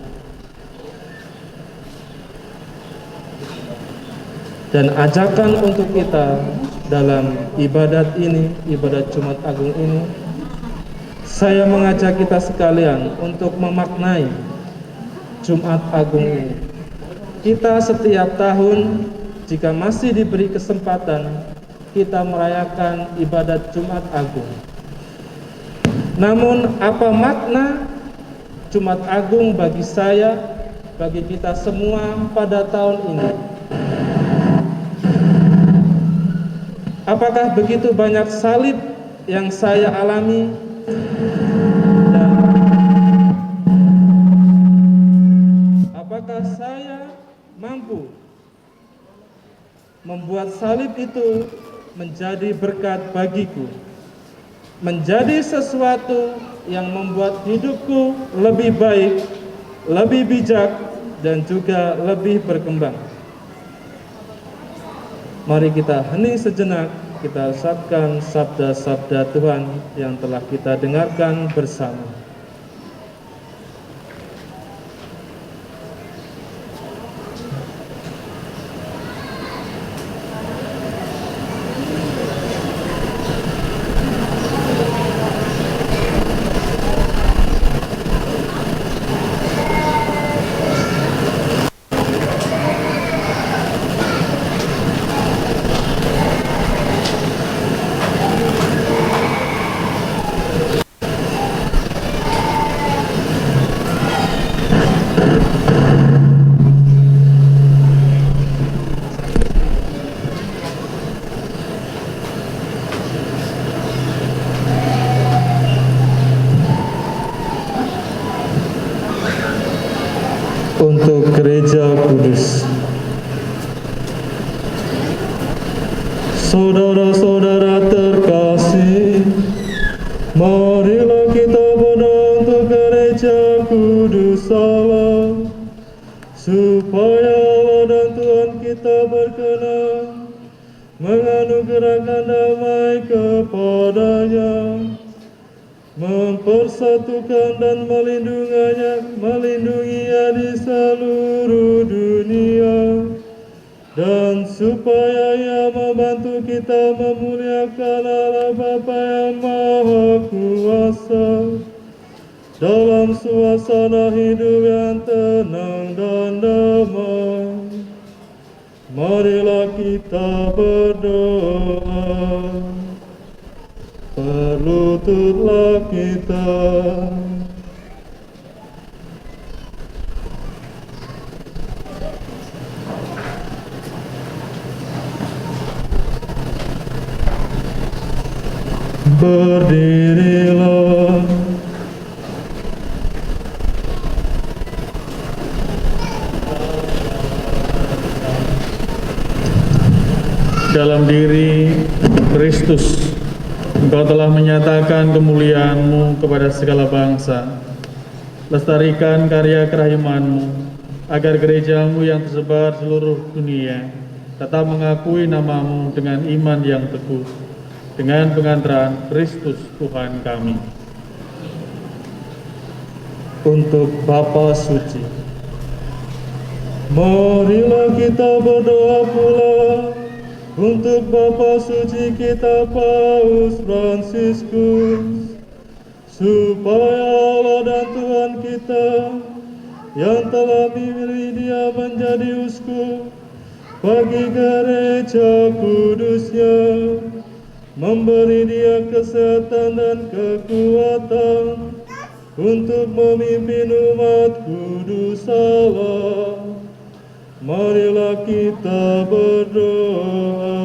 Dan ajakan untuk kita dalam ibadat ini, ibadat Jumat Agung ini, saya mengajak kita sekalian untuk memaknai Jumat Agung ini. Kita setiap tahun, jika masih diberi kesempatan, kita merayakan ibadat Jumat Agung. Namun apa makna Jumat Agung bagi saya, bagi kita semua pada tahun ini? Apakah begitu banyak salib yang saya alami? Dan apakah saya mampu membuat salib itu menjadi berkat bagiku, menjadi sesuatu yang membuat hidupku lebih baik, lebih bijak, dan juga lebih berkembang. Mari kita hening sejenak, kita ucapkan sabda-sabda Tuhan yang telah kita dengarkan bersama. Untuk Gereja Kudus. Saudara-saudara terkasih, marilah kita berdoa untuk Gereja Kudus Allah, supaya Allah dan Tuhan kita berkenan menganugerahkan damai kepadanya, mempersatukan dan melindunginya di seluruh dunia, dan supaya Ia membantu kita memuliakan Allah Bapa yang Maha Kuasa dalam suasana hidup yang tenang dan damai. Marilah kita berdoa. Berlututlah kita. Berdirilah. Dalam diri Kristus, Engkau telah menyatakan kemuliaan-Mu kepada segala bangsa. Lestarikan karya kerahiman-Mu, agar gereja-Mu yang tersebar seluruh dunia tetap mengakui nama-Mu dengan iman yang teguh, dengan pengantaran Kristus Tuhan kami. Untuk Bapa Suci, marilah kita berdoa pula untuk Bapa Suci kita Paus Fransiskus, supaya Allah dan Tuhan kita yang telah memilih Dia menjadi uskup bagi Gereja Kudusnya, memberi Dia kesehatan dan kekuatan untuk memimpin umat kudus Allah. Marilah kita berdoa.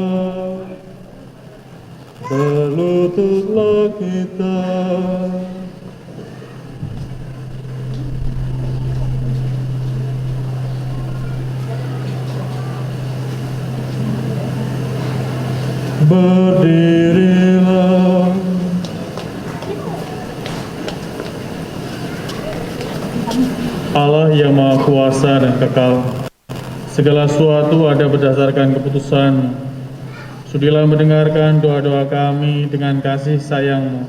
Berlututlah kita. Berdirilah. Allah yang Maha Kuasa dan kekal, segala sesuatu ada berdasarkan keputusan-Mu. Sudilah mendengarkan doa-doa kami dengan kasih sayang-Mu.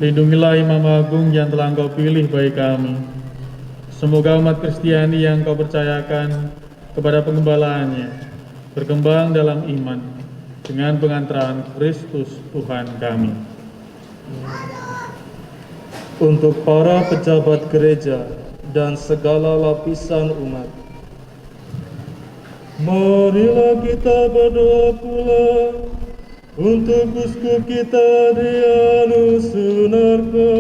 Lindungilah Imam Agung yang telah Engkau pilih bagi kami. Semoga umat Kristiani yang Engkau percayakan kepada pengembalaannya berkembang dalam iman dengan pengantaran Kristus Tuhan kami. Untuk para pejabat gereja dan segala lapisan umat, marilah kita berdoa pula untuk uskup kita Adrianus Sunarko,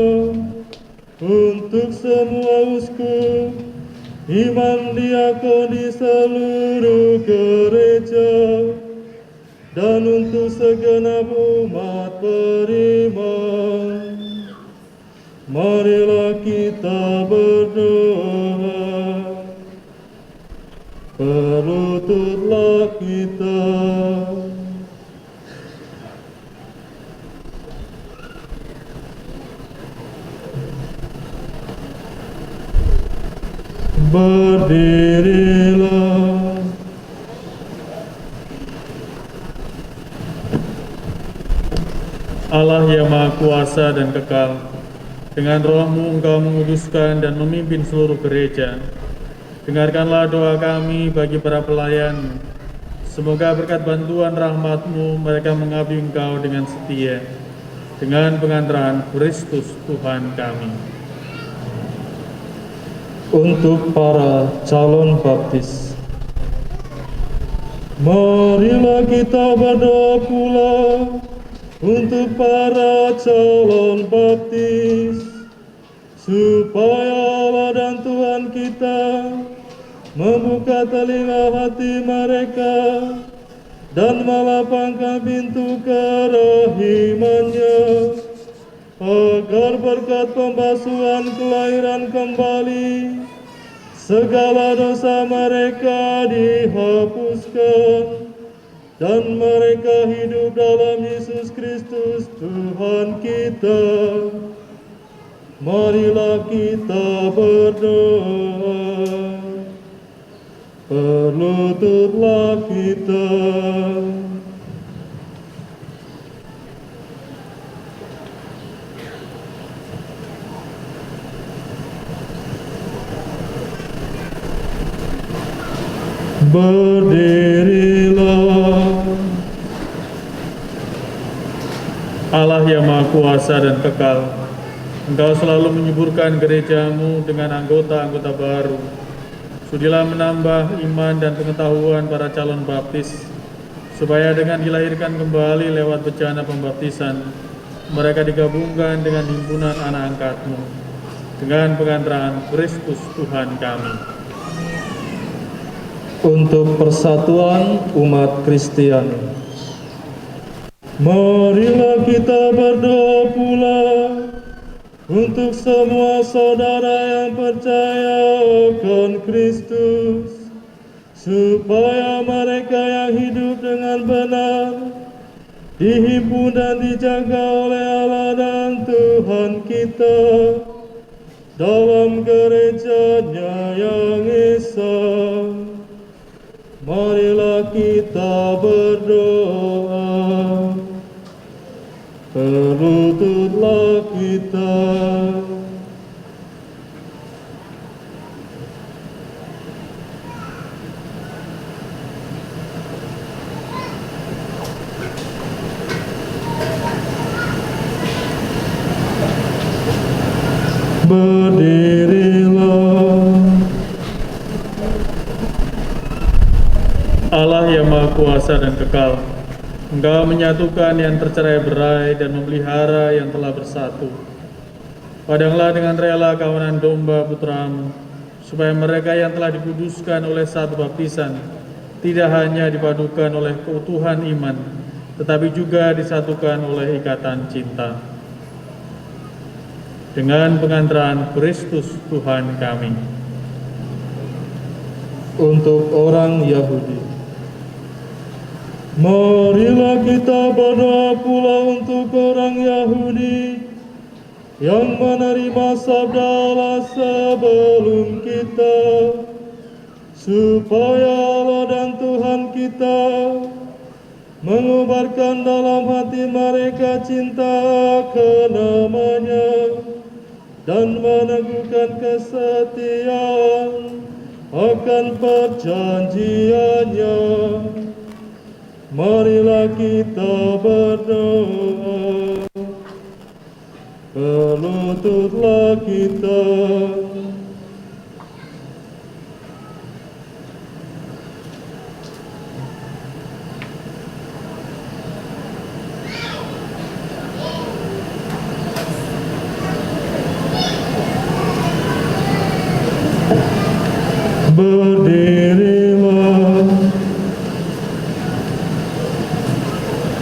untuk semua uskup, imam diakon di seluruh gereja, dan untuk segenap umat beriman. Marilah kita berdoa. Berlututlah kita. Berdirilah. Allah yang Maha Kuasa dan kekal, dengan roh-Mu Engkau menguduskan dan memimpin seluruh gereja. Dengarkanlah doa kami bagi para pelayan. Semoga berkat bantuan rahmat-Mu mereka mengabdi Engkau dengan setia. Dengan pengantaran Kristus Tuhan kami. Untuk para calon baptis, marilah kita berdoa pula untuk para calon baptis, supaya Allah dan Tuhan kita membuka telinga hati mereka dan melapangkan pintu kerahimannya, agar berkat pembasuhan kelahiran kembali segala dosa mereka dihapuskan dan mereka hidup dalam Yesus Kristus Tuhan kita. Marilah kita berdoa. Berlututlah kita. Berdirilah. Allah yang Maha Kuasa dan kekal, Engkau selalu menyuburkan gereja-Mu dengan anggota-anggota baru. Sudilah menambah iman dan pengetahuan para calon baptis, supaya dengan dilahirkan kembali lewat bencana pembaptisan, mereka digabungkan dengan himpunan anak angkat-Mu, dengan pengantaran Kristus Tuhan kami. Untuk persatuan umat Kristen, marilah kita berdoa pula untuk semua saudara yang percaya akan Kristus, supaya mereka yang hidup dengan benar dihimpun dan dijaga oleh Allah dan Tuhan kita dalam gerejanya yang esa. Marilah kita berdoa. Berlututlah kita. Berdirilah. Allah yang Maha Kuasa dan kekal, Engkau menyatukan yang tercerai-berai dan memelihara yang telah bersatu. Padanglah dengan rela kawanan domba putra-Mu, supaya mereka yang telah dikuduskan oleh satu baptisan tidak hanya dipadukan oleh keutuhan iman, tetapi juga disatukan oleh ikatan cinta. Dengan pengantaran Kristus Tuhan kami. Untuk orang Yahudi, marilah kita berdoa pula untuk orang Yahudi yang menerima sabda Allah sebelum kita, supaya Allah dan Tuhan kita mengubarkan dalam hati mereka cinta ke nama-Nya dan meneguhkan kesetiaan akan perjanjiannya. Marilah kita berdoa. Berlututlah kita. Berdirilah.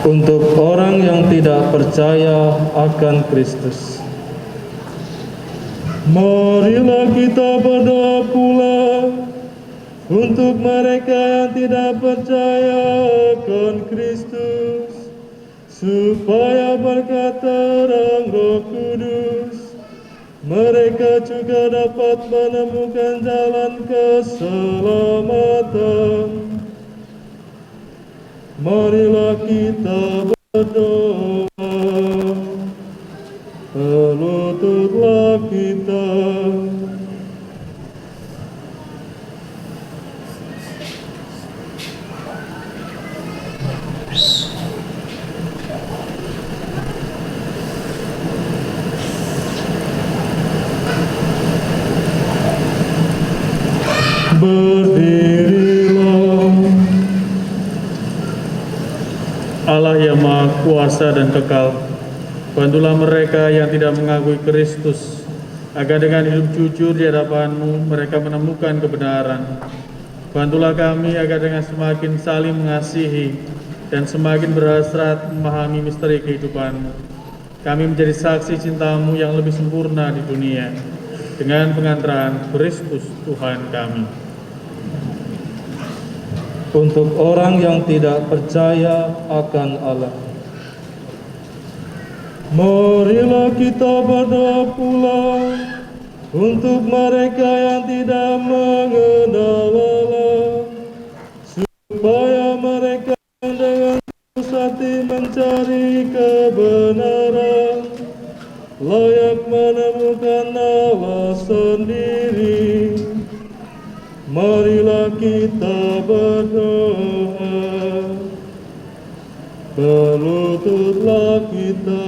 untuk orang yang tidak percaya akan Kristus. Marilah kita berdoa pula untuk mereka yang tidak percaya akan Kristus, supaya berkat terang Roh Kudus mereka juga dapat menemukan jalan keselamatan. Marilah kita berdoa. Berlututlah kita. Berdirilah. Allah yang Maha Kuasa dan Kekal, bantulah mereka yang tidak mengakui Kristus, agar dengan hidup jujur di hadapan-Mu mereka menemukan kebenaran. Bantulah kami agar dengan semakin saling mengasihi dan semakin berhasrat memahami misteri kehidupan-Mu, kami menjadi saksi cinta-Mu yang lebih sempurna di dunia, dengan pengantaran Kristus Tuhan kami. Untuk orang yang tidak percaya akan Allah, marilah kita berdoa pula untuk mereka yang tidak mengenal Allah, supaya mereka dengan tulus hati mencari kebenaran, layak menemukan Allah sendiri. Marilah kita berdoa. Berlututlah kita.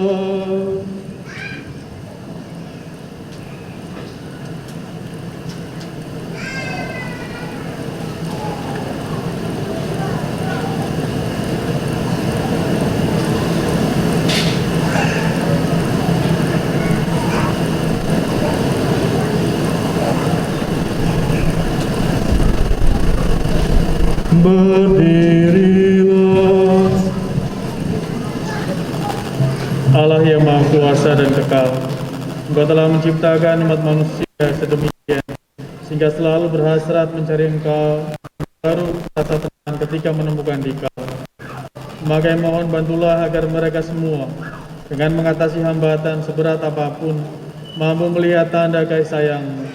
Berdirilah. Allah yang Maha Kuasa dan Kekal, Engkau telah menciptakan umat manusia sedemikian sehingga selalu berhasrat mencari Engkau, baru rasa tenang ketika menemukan Dikau. Maka mohon bantulah agar mereka semua dengan mengatasi hambatan seberat apapun mampu melihat tanda kasih sayang-Mu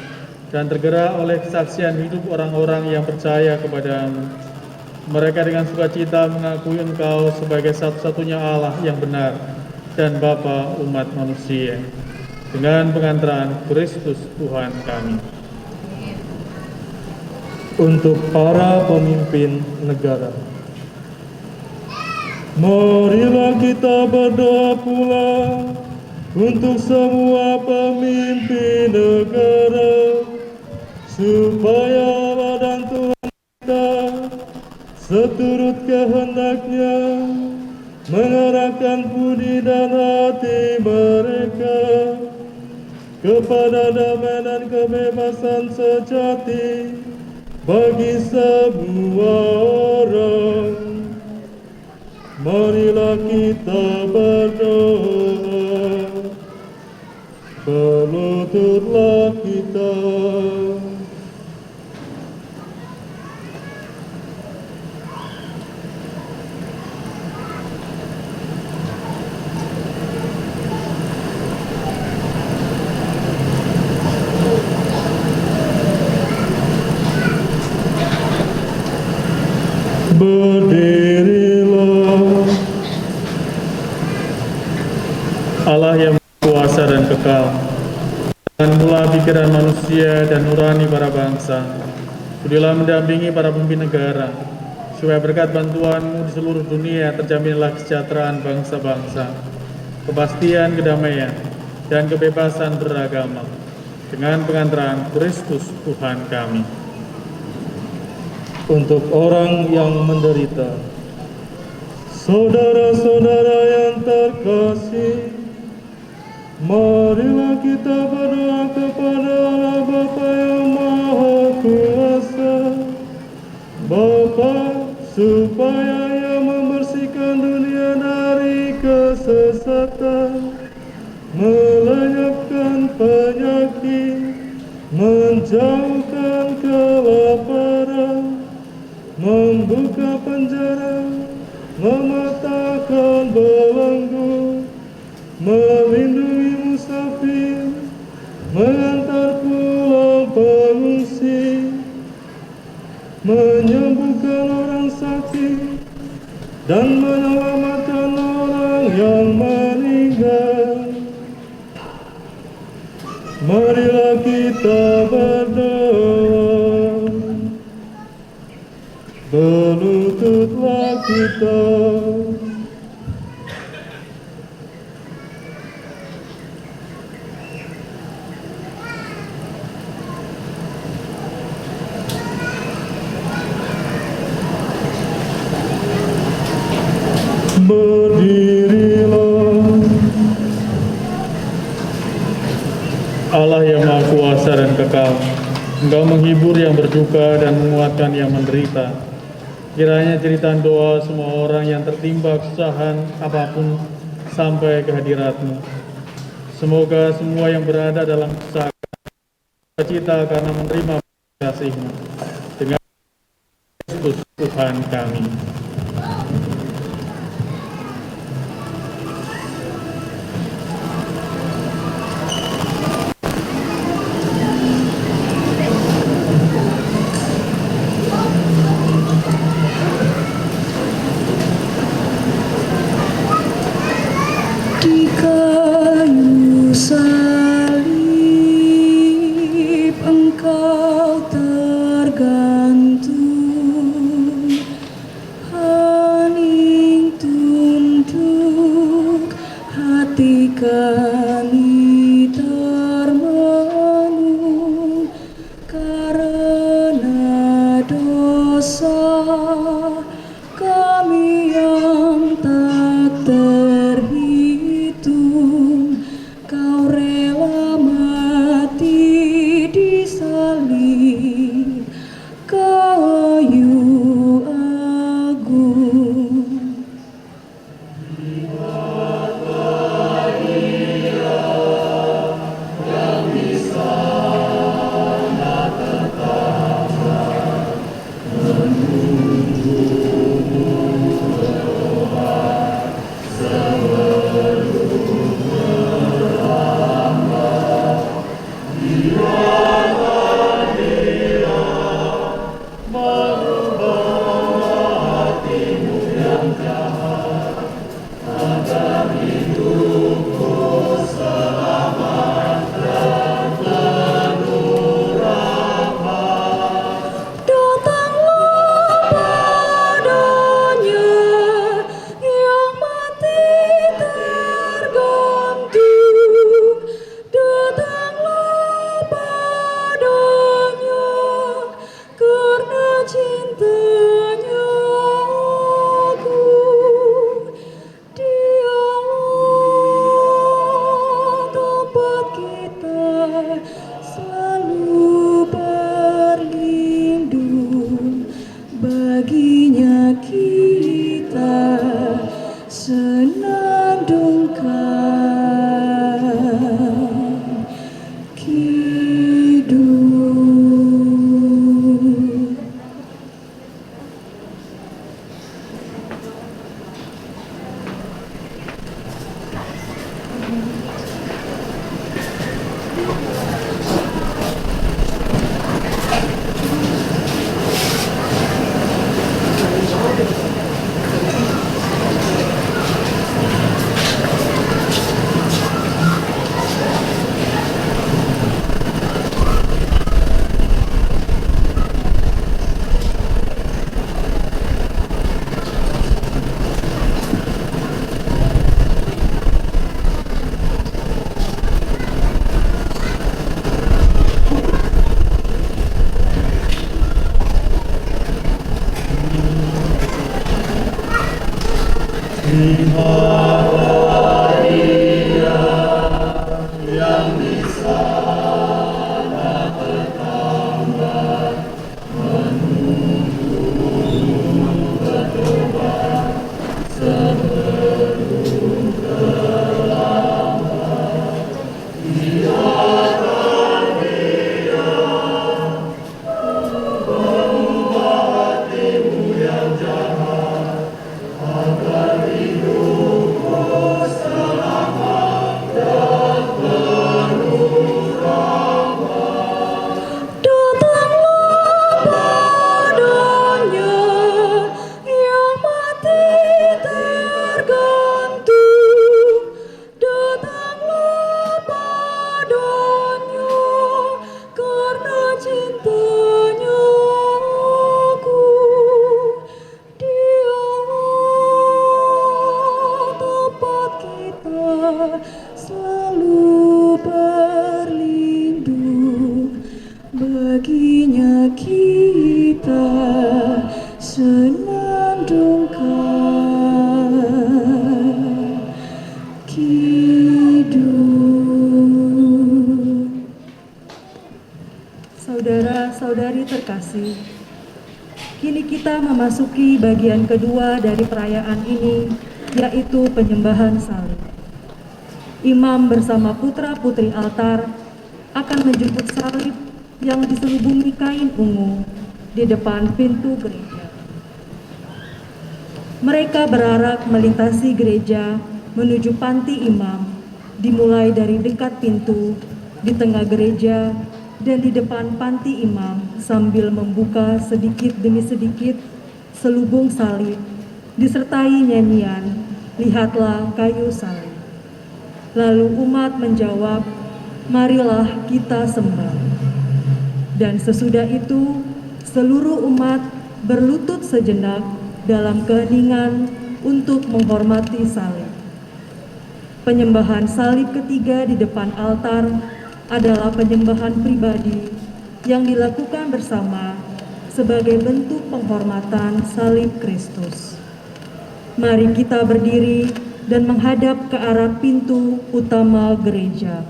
dan tergerak oleh kesaksian hidup orang-orang yang percaya kepada-Mu. Mereka dengan sukacita mengakui Engkau sebagai satu-satunya Allah yang benar dan Bapa umat manusia, dengan pengantaran Kristus Tuhan kami. untuk para pemimpin negara, marilah kita berdoa pula untuk semua pemimpin negara, supaya Allah dan Tuhan kita seturut kehendak-Nya mengarahkan budi dan hati mereka kepada damai dan kebebasan sejati bagi semua orang. Marilah kita berdoa. Berlututlah kita. Berdirilah. Allah yang kuasa dan kekal, dan mula pikiran manusia dan nurani para bangsa, sudilah mendampingi para pemimpin negara, supaya berkat bantuan-Mu di seluruh dunia terjaminlah kesejahteraan bangsa-bangsa, kepastian kedamaian, dan kebebasan beragama, dengan pengantaran Kristus Tuhan kami. untuk orang yang menderita, saudara-saudara yang terkasih, marilah kita berdoa kepada Allah Bapa yang Maha Kuasa, Bapa supaya Ia membersihkan dunia dari malapetaka, melenyapkan penyakit, menjauhkan kelaparan, membuka penjara, mematahkan belenggu, melindungi musafir, mengantar pulang pengungsi, menyembuhkan orang sakit, dan menyelamatkan orang yang meninggal. Marilah kita berdoa, berlututlah kita. Berdirilah. Allah yang Maha Kuasa dan kekal, Engkau menghibur yang berduka dan menguatkan yang menderita. Kiranya cerita doa semua orang yang tertimpa kesusahan apapun sampai ke hadirat-Mu. Semoga semua yang berada dalam kesusahan cita karena menerima kasih-Mu. Dengan Kristus Tuhan kami. Di kayu salib Engkau tergantung, hening tunduk hati kami termenung karena dosa kami yang tak terhitung. Kau rela mati di salib kayu agung. Selalu berlindung, baginya kita senandungkan hidup. kita memasuki bagian kedua dari perayaan ini, yaitu penyembahan salib. Imam bersama putra-putri altar akan menjemput salib yang diselubungi kain ungu di depan pintu gereja. Mereka berarak melintasi gereja menuju panti imam, dimulai dari dekat pintu, di tengah gereja, dan di depan panti imam sambil membuka sedikit demi sedikit selubung salib, disertai nyanyian, "Lihatlah kayu salib." Lalu umat menjawab, "Marilah kita sembah." Dan sesudah itu, seluruh umat berlutut sejenak dalam keheningan untuk menghormati salib. Penyembahan salib ketiga di depan altar adalah penyembahan pribadi yang dilakukan bersama sebagai bentuk penghormatan salib Kristus. Mari kita berdiri dan menghadap ke arah pintu utama gereja.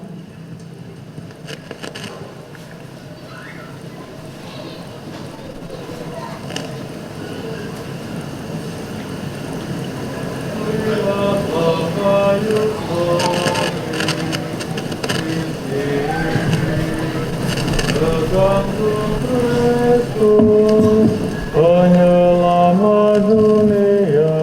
Penyelamat dunia.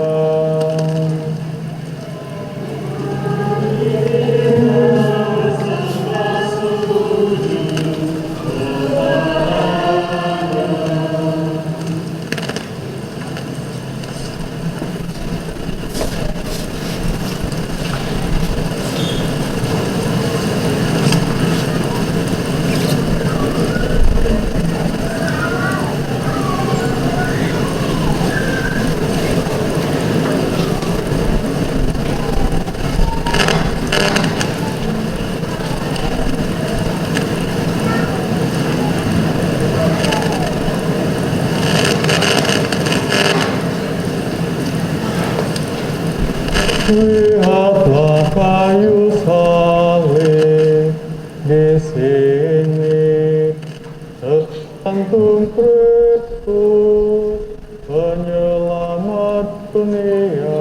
Lihatlah kayu salib di sini, tergantung Kristus, penyelamat dunia.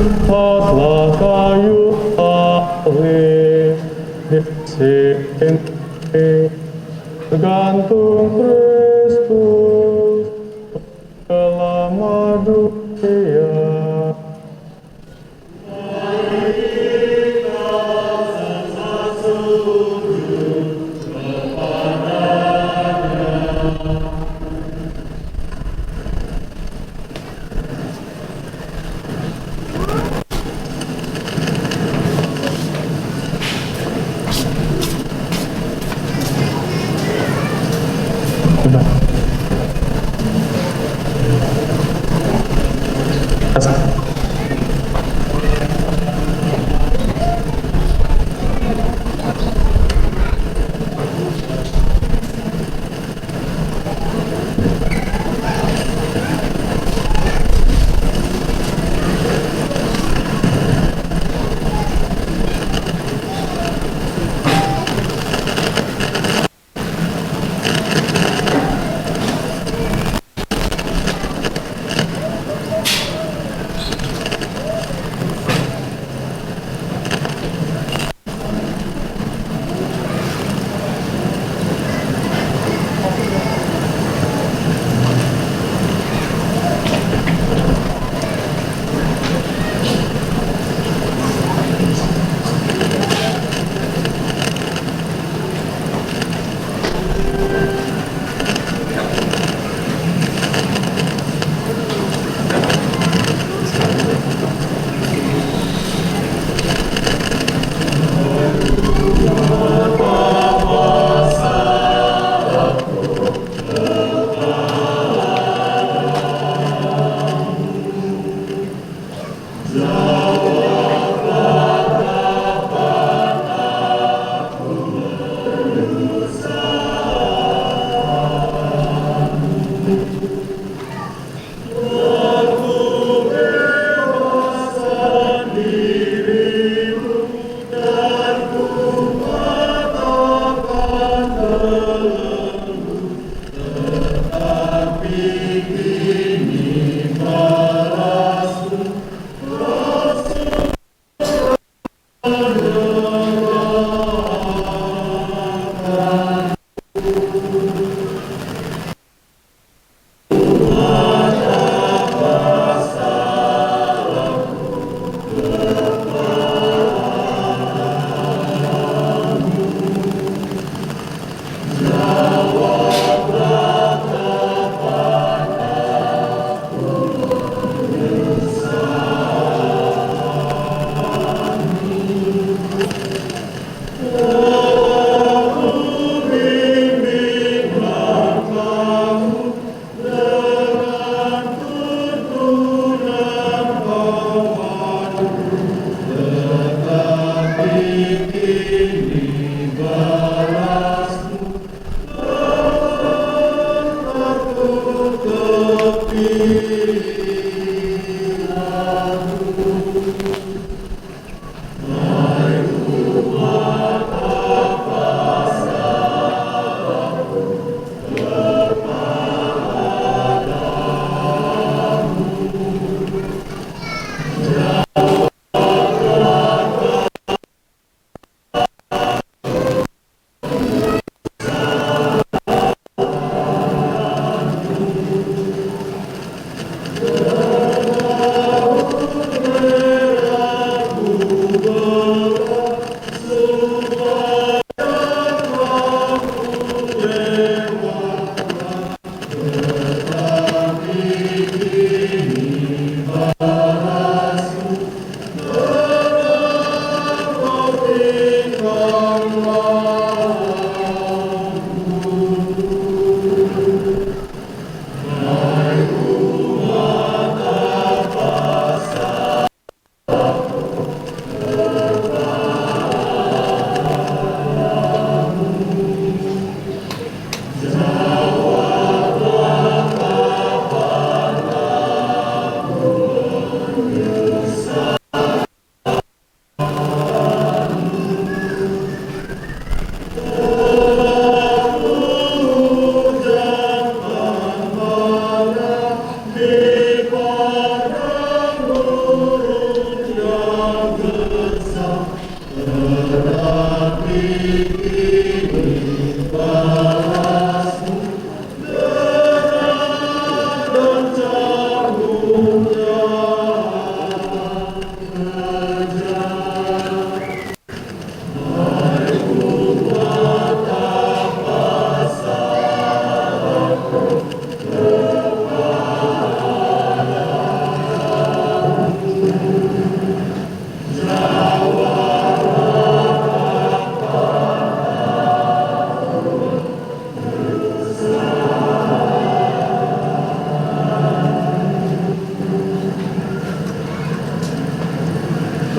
Lihatlah kayu salib di sini, tergantung Kristus, penyelamat dunia.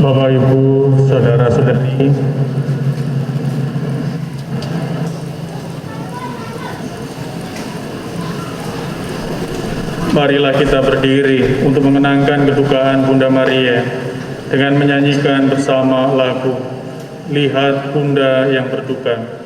Bapak, Ibu, Saudara-saudari, marilah kita berdiri untuk mengenangkan kedukaan Bunda Maria dengan menyanyikan bersama lagu Lihat Bunda yang Berduka.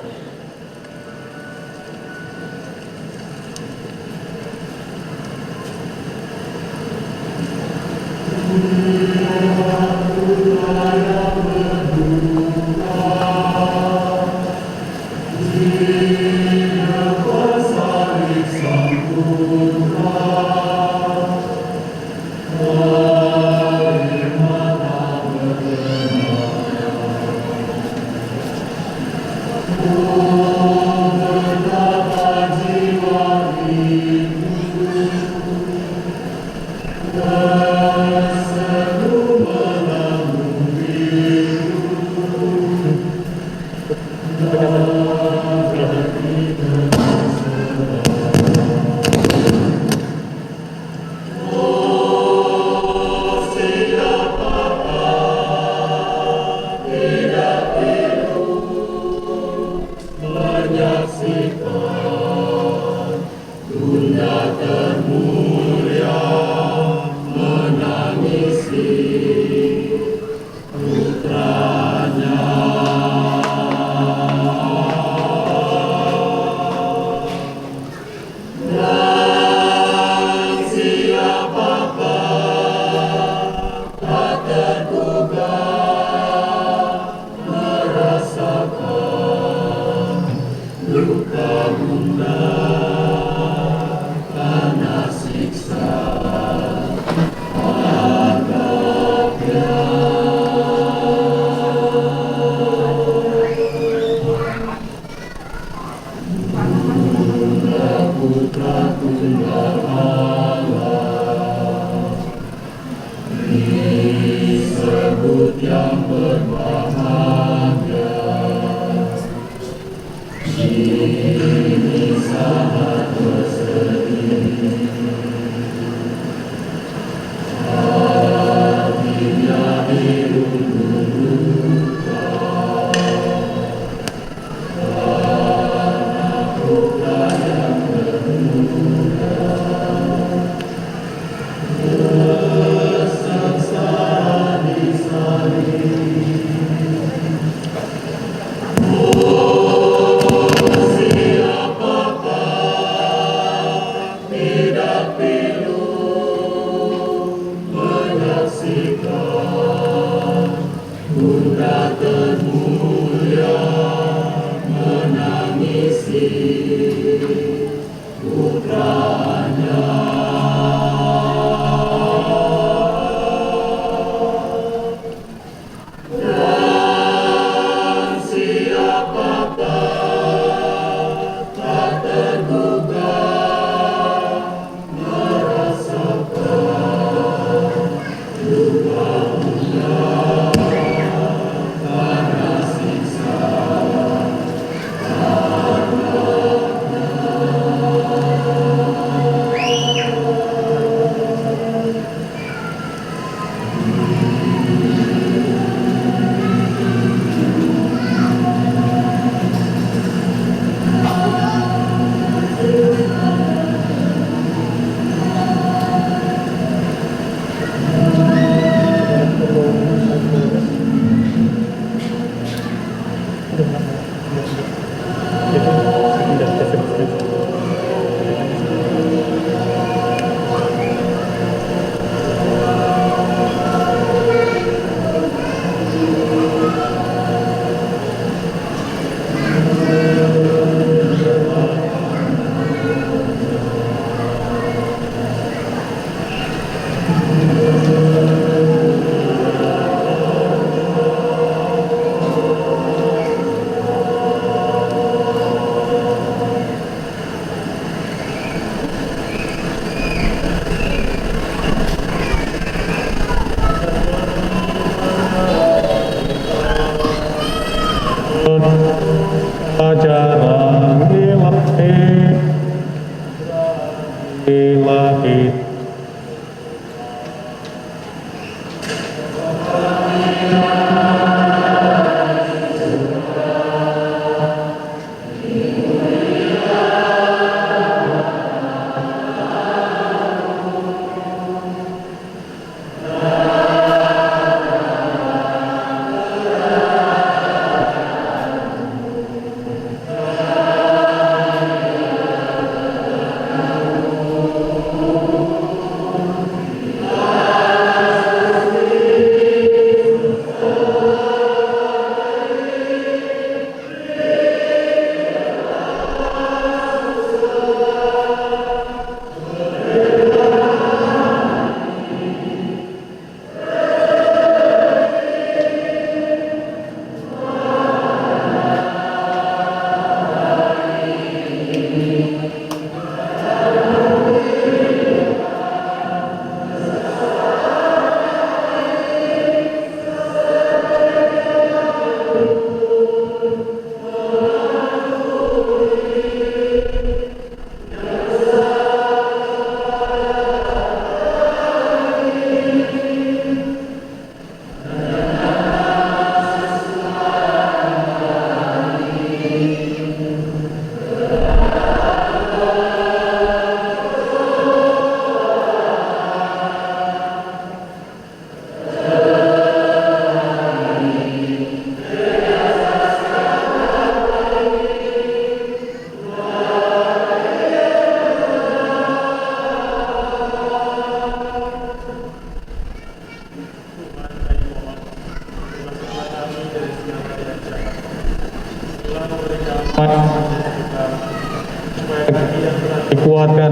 dikuatkan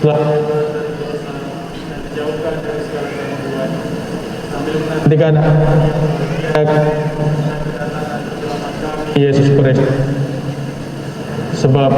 telah dijauhkan dari segala gangguan sambil menantikan Yesus Kristus, sebab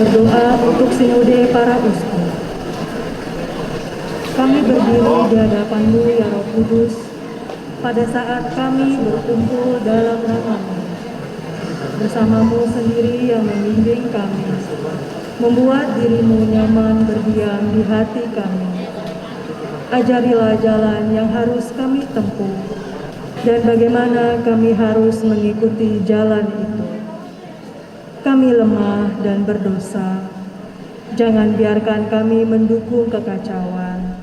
berdoa untuk sinode para uskup. Kami berdiri di hadapan-Mu ya Roh Kudus pada saat kami berkumpul dalam nama-Mu. Bersama-Mu sendiri yang membimbing kami, membuat diri-Mu nyaman berdiam di hati kami. Ajarilah jalan yang harus kami tempuh, dan bagaimana kami harus mengikuti jalan itu. Kami lemah dan berdosa. Jangan biarkan kami mendukung kekacauan.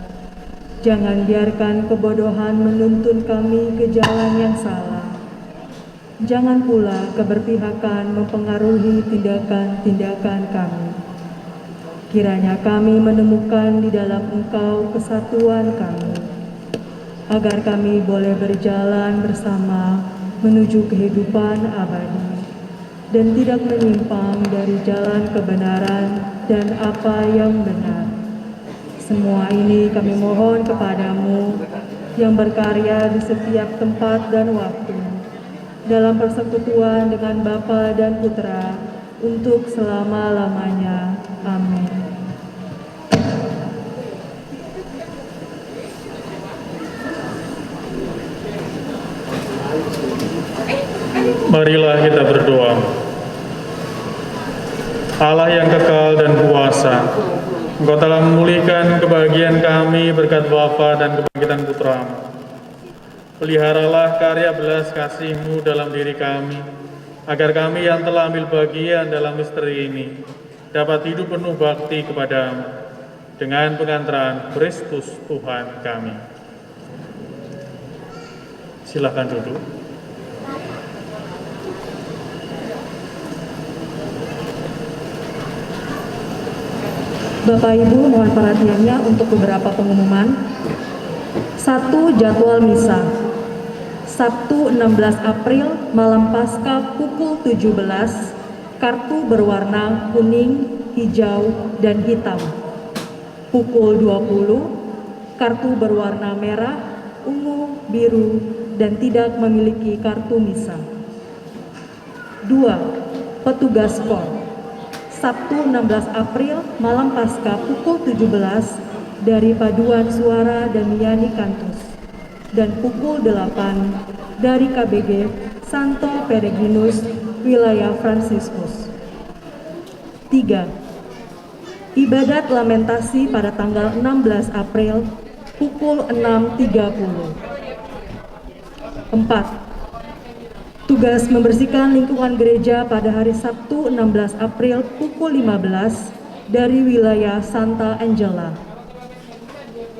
Jangan biarkan kebodohan menuntun kami ke jalan yang salah. Jangan pula keberpihakan mempengaruhi tindakan-tindakan kami. Kiranya kami menemukan di dalam Engkau kesatuan kami, agar kami boleh berjalan bersama menuju kehidupan abadi, dan tidak menyimpang dari jalan kebenaran dan apa yang benar. Semua ini kami mohon kepadamu yang berkarya di setiap tempat dan waktu, dalam persekutuan dengan Bapa dan Putra, untuk selama-lamanya. Amin. Marilah kita berdoa. Allah yang kekal dan kuasa, Engkau telah memulihkan kebahagiaan kami berkat Bapa dan kebangkitan Putra-Mu. Peliharalah karya belas kasih-Mu dalam diri kami, agar kami yang telah ambil bagian dalam misteri ini dapat hidup penuh bakti kepada-Mu dengan pengantaran Kristus Tuhan kami. Silakan duduk. Bapak Ibu, mohon perhatiannya untuk beberapa pengumuman. 1. Jadwal misa. Sabtu 16 April malam Paskah pukul 17, kartu berwarna kuning, hijau, dan hitam. Pukul 20, kartu berwarna merah, ungu, biru, dan tidak memiliki kartu misa. 2. Petugas KOR. Sabtu 16 April malam Paskah pukul 17 dari Paduan Suara Damiani Kantus, dan pukul 8 dari KBG Santo Peregrinus wilayah Fransiskus. 3. Ibadat lamentasi pada tanggal 16 April pukul 6.30. 4. Tugas membersihkan lingkungan gereja pada hari Sabtu 16 April pukul 15 dari wilayah Santa Angela.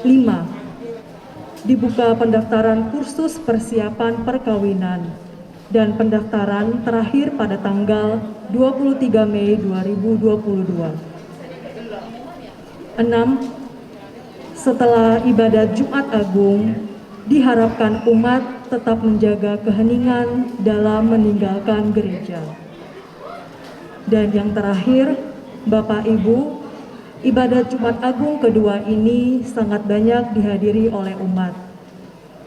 5. Dibuka pendaftaran kursus persiapan perkawinan, dan pendaftaran terakhir pada tanggal 23 Mei 2022. 6. Setelah ibadat Jumat Agung, diharapkan umat tetap menjaga keheningan dalam meninggalkan gereja. Dan yang terakhir, Bapak Ibu, ibadat Jumat Agung kedua ini sangat banyak dihadiri oleh umat.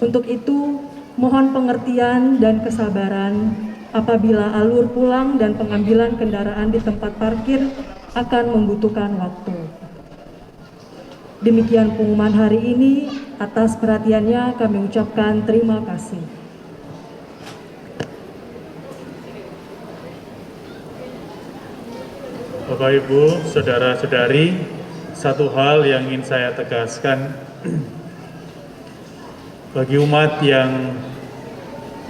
Untuk itu, mohon pengertian dan kesabaran apabila alur pulang dan pengambilan kendaraan di tempat parkir akan membutuhkan waktu. Demikian pengumuman hari ini. Atas perhatiannya kami ucapkan terima kasih. Bapak Ibu, saudara-saudari, satu hal yang ingin saya tegaskan bagi umat yang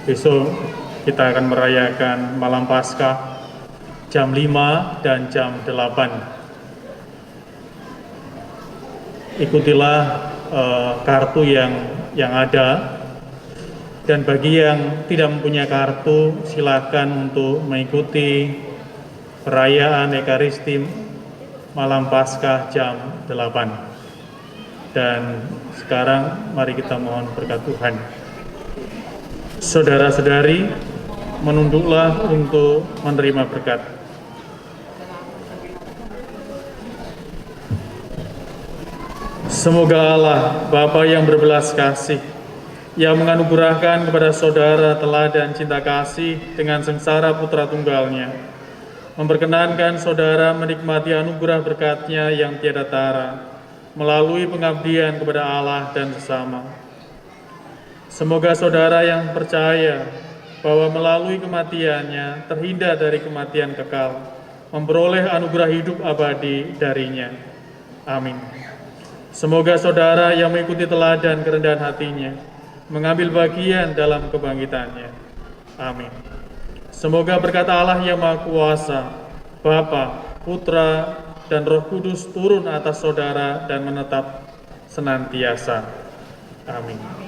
besok kita akan merayakan malam Paskah jam 5 dan jam 8. Ikutilah kartu yang ada, dan bagi yang tidak mempunyai kartu silakan untuk mengikuti perayaan Ekaristi malam Paskah jam 8. Dan sekarang mari kita mohon berkat Tuhan. Saudara-saudari, menunduklah untuk menerima berkat. Semoga Allah, Bapa yang berbelas kasih, yang menganugerahkan kepada saudara teladan cinta kasih dengan sengsara putra tunggalnya, memperkenankan saudara menikmati anugerah berkat-Nya yang tiada tara, melalui pengabdian kepada Allah dan sesama. Semoga saudara yang percaya bahwa melalui kematiannya terhindar dari kematian kekal, memperoleh anugerah hidup abadi darinya. Amin. Semoga saudara yang mengikuti teladan kerendahan hatinya, mengambil bagian dalam kebangkitannya. Amin. Semoga berkat Allah yang Maha Kuasa, Bapa, Putra, dan Roh Kudus turun atas saudara dan menetap senantiasa. Amin.